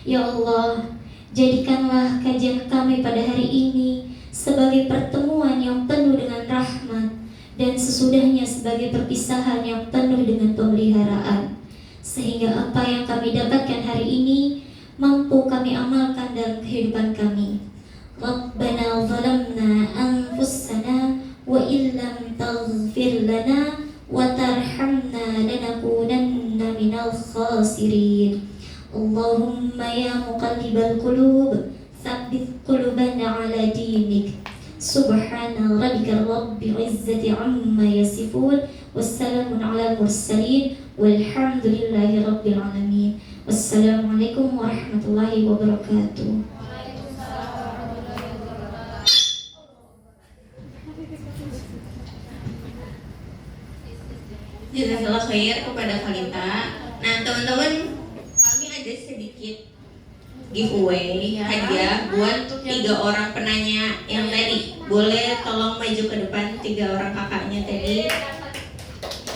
Ya Allah, jadikanlah kajian kami pada hari ini sebagai pertemuan yang penuh dengan rahmat, dan sesudahnya sebagai perpisahan yang penuh dengan pemeliharaan, sehingga apa yang kami dapatkan hari ini mampu kami amalkan dalam kehidupan kami. Rabbana zalamna anfusana wa illam taghfir lana wa tarhamna lanakunanna minal khasirin. Allahumma ya muqallibal qulub, tsabbit qulubana ala dinik. Subhana rabbika rabbil izzati amma yasifun, wassalamun ala mursalin, walhamdulillahi rabbil alamin. Wassalamualaikum warahmatullahi wabarakatuh. Jazakallah khair kepada Kalita. Nah teman-teman, kami ada sedikit giveaway hadiah buat 3 orang penanya yang tadi. Boleh tolong maju ke depan 3 orang kakaknya tadi.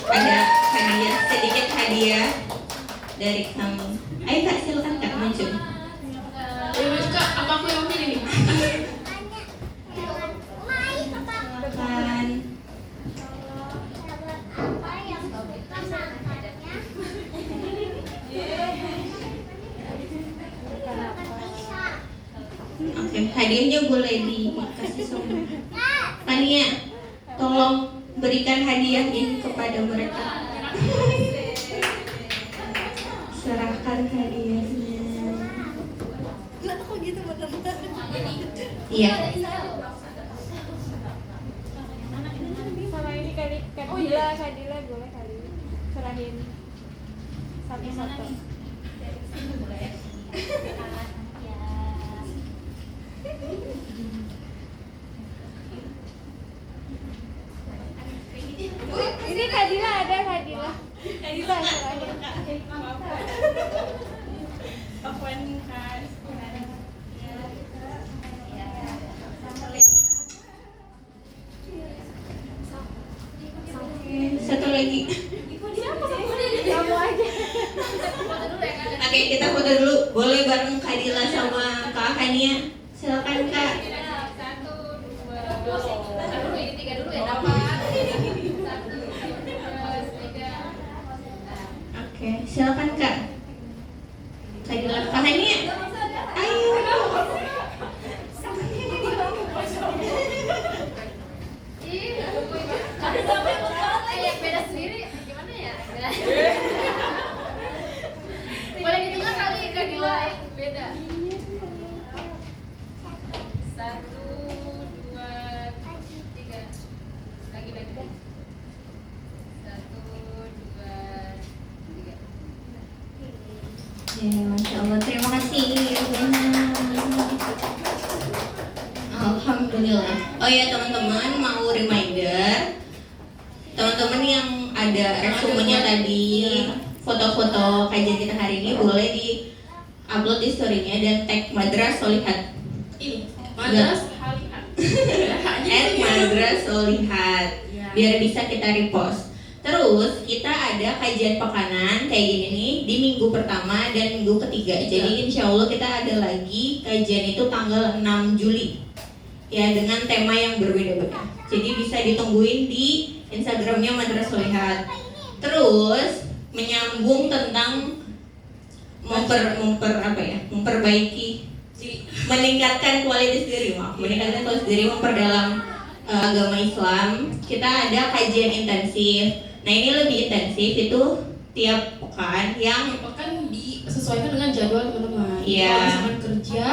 Ada hadiah, sedikit hadiah dari kami. Ayo Kak, silakan Kak maju. Kak, apa aku yang pilih nih? Silakan. Oke, hadiahnya boleh dikasih semua. Tania, tolong berikan hadiah ini kepada mereka. Serahkan hadiahnya. Iya. Sama ini Kadila boleh kali serahin satu-satu. Ini Kadila ada Kadila. Kadila serahin. Satu lagi. Kamu aja. Oke, kita foto dulu. Boleh bareng Kak Dila sama Kak Hania. Silakan Kak. Oke, silakan Kak. Kak Dila, Kak Hania. Ayo. Beda sendiri gimana ya? Boleh didengar kali Kak Dila beda. 1, 2, 3. Lagi. 1, 2, 3. Ya, Masya Allah, terima kasih. Alhamdulillah. Oh ya teman-teman, mau reminder, teman-teman yang ada resumenya tadi, foto-foto kajian kita hari ini boleh di upload di story-nya dan tag Madras Solihat. Ini Madras Halihat. Madras Solihat, biar bisa kita repost. Terus kita ada kajian pekanan kayak gini nih di minggu pertama dan minggu ketiga. Jadi insya Allah kita ada lagi kajian itu tanggal 6 Juli ya, dengan tema yang berbeda-beda. Jadi bisa ditungguin di Instagramnya Madras Solihat. Terus menyambung tentang memperbaiki, meningkatkan kualitas diri, memperdalam agama Islam. Kita ada kajian intensif. Nah ini lebih intensif, itu tiap pekan yang disesuaikan dengan jadwal teman-teman. Iya. Kalau misalkan kerja,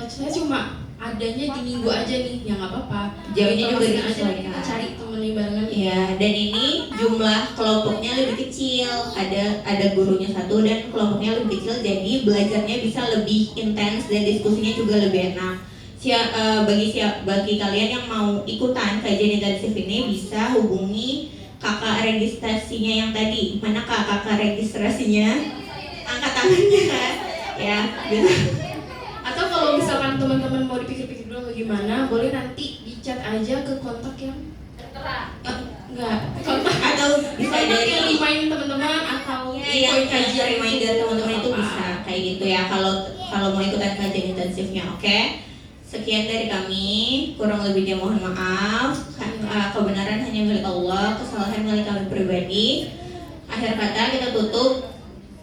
saya cuma adanya di minggu aja nih, ya nggak apa-apa. Jamnya juga Aja disesuaikan. kita cari temennya barengan. Iya, dan ini jumlah kelompoknya lebih kecil. Ada gurunya satu dan kelompoknya lebih kecil, jadi belajarnya bisa lebih intens dan diskusinya juga lebih enak. Bagi kalian yang mau ikutan kajian intensif ini bisa hubungi kakak registrasinya yang tadi. Mana kakak registrasinya? Angkat tangannya ya. Atau kalau misalkan teman-teman mau dipikir-pikir dulu bagaimana, boleh nanti di chat aja ke kontak yang tertera. Enggak, kontak Atau bisa kontak dari yang remind teman-teman atau yang kajian reminder teman-teman itu bisa kayak gitu ya, kalau mau ikutan kajian intensifnya. Oke. Sekian dari kami, kurang lebihnya mohon maaf. Kebenaran hanya milik Allah, kesalahan milik kami pribadi. Akhir kata kita tutup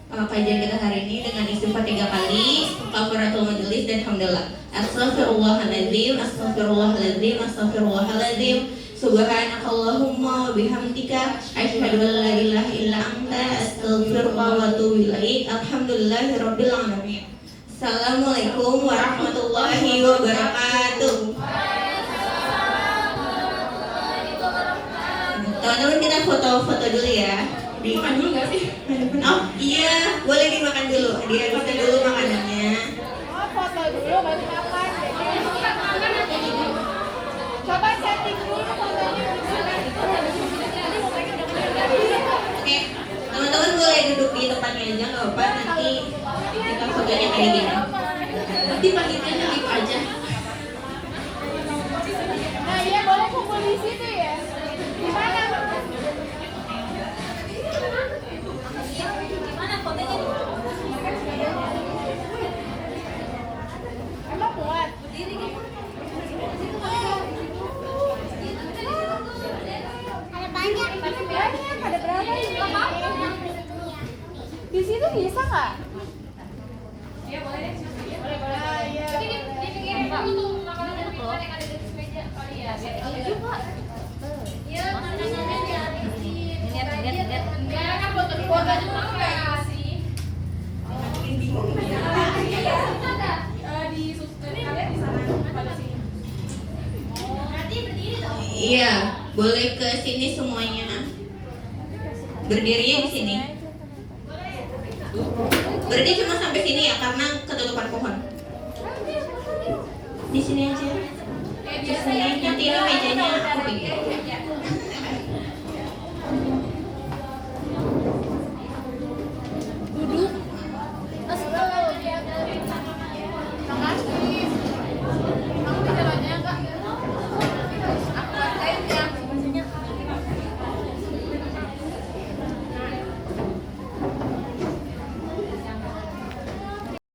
kajian kita hari ini dengan istighfar 3 kali, kafaratul majelis dan hamdalah. Astaghfirullahaladzim, astaghfirullahaladzim, astaghfirullahaladzim. Subhanakallahumma wa bihamdika asyhadu an la ilaha illa anta astaghfiruka wa atubu ilaik. Alhamdulillahirabbil alamin. Assalamualaikum warahmatullahi wabarakatuh. Teman-teman kita foto-foto dulu ya. makan dulu nggak sih? Oh iya, boleh dimakan dulu. Dihabiskan dulu makanannya. Oh, foto dulu baru makan. Coba setting dulu fotonya gimana. Oke, teman-teman boleh duduk di tempatnya aja, nggak apa-apa. Nanti kita fotonya kayak gini. Nanti panitianya live aja. Nah iya boleh kumpul di situ ya. Gimana? Gimana fotonya? Emang kuat? Ada banyak. Banyak, ada berapa ini? Di situ bisa nggak? Iya boleh deh. Boleh. Ah, iya. Tapi dipikirin dulu tuh makanan yang ada di atas meja kali ya. Iya, makanannya dihabisin. Lihat. Enggak kan foto aja mau nggak sih? Di subscribe kalian di sana pada sini. Nanti berdiri dong. Iya, boleh ke sini semuanya. Berdirinya di sini. Berarti cuma sampai sini ya, karena ketutupan pohon. Di sini aja. Kayak Di biasa sini. ya. Nanti ini mejanya aku pikir.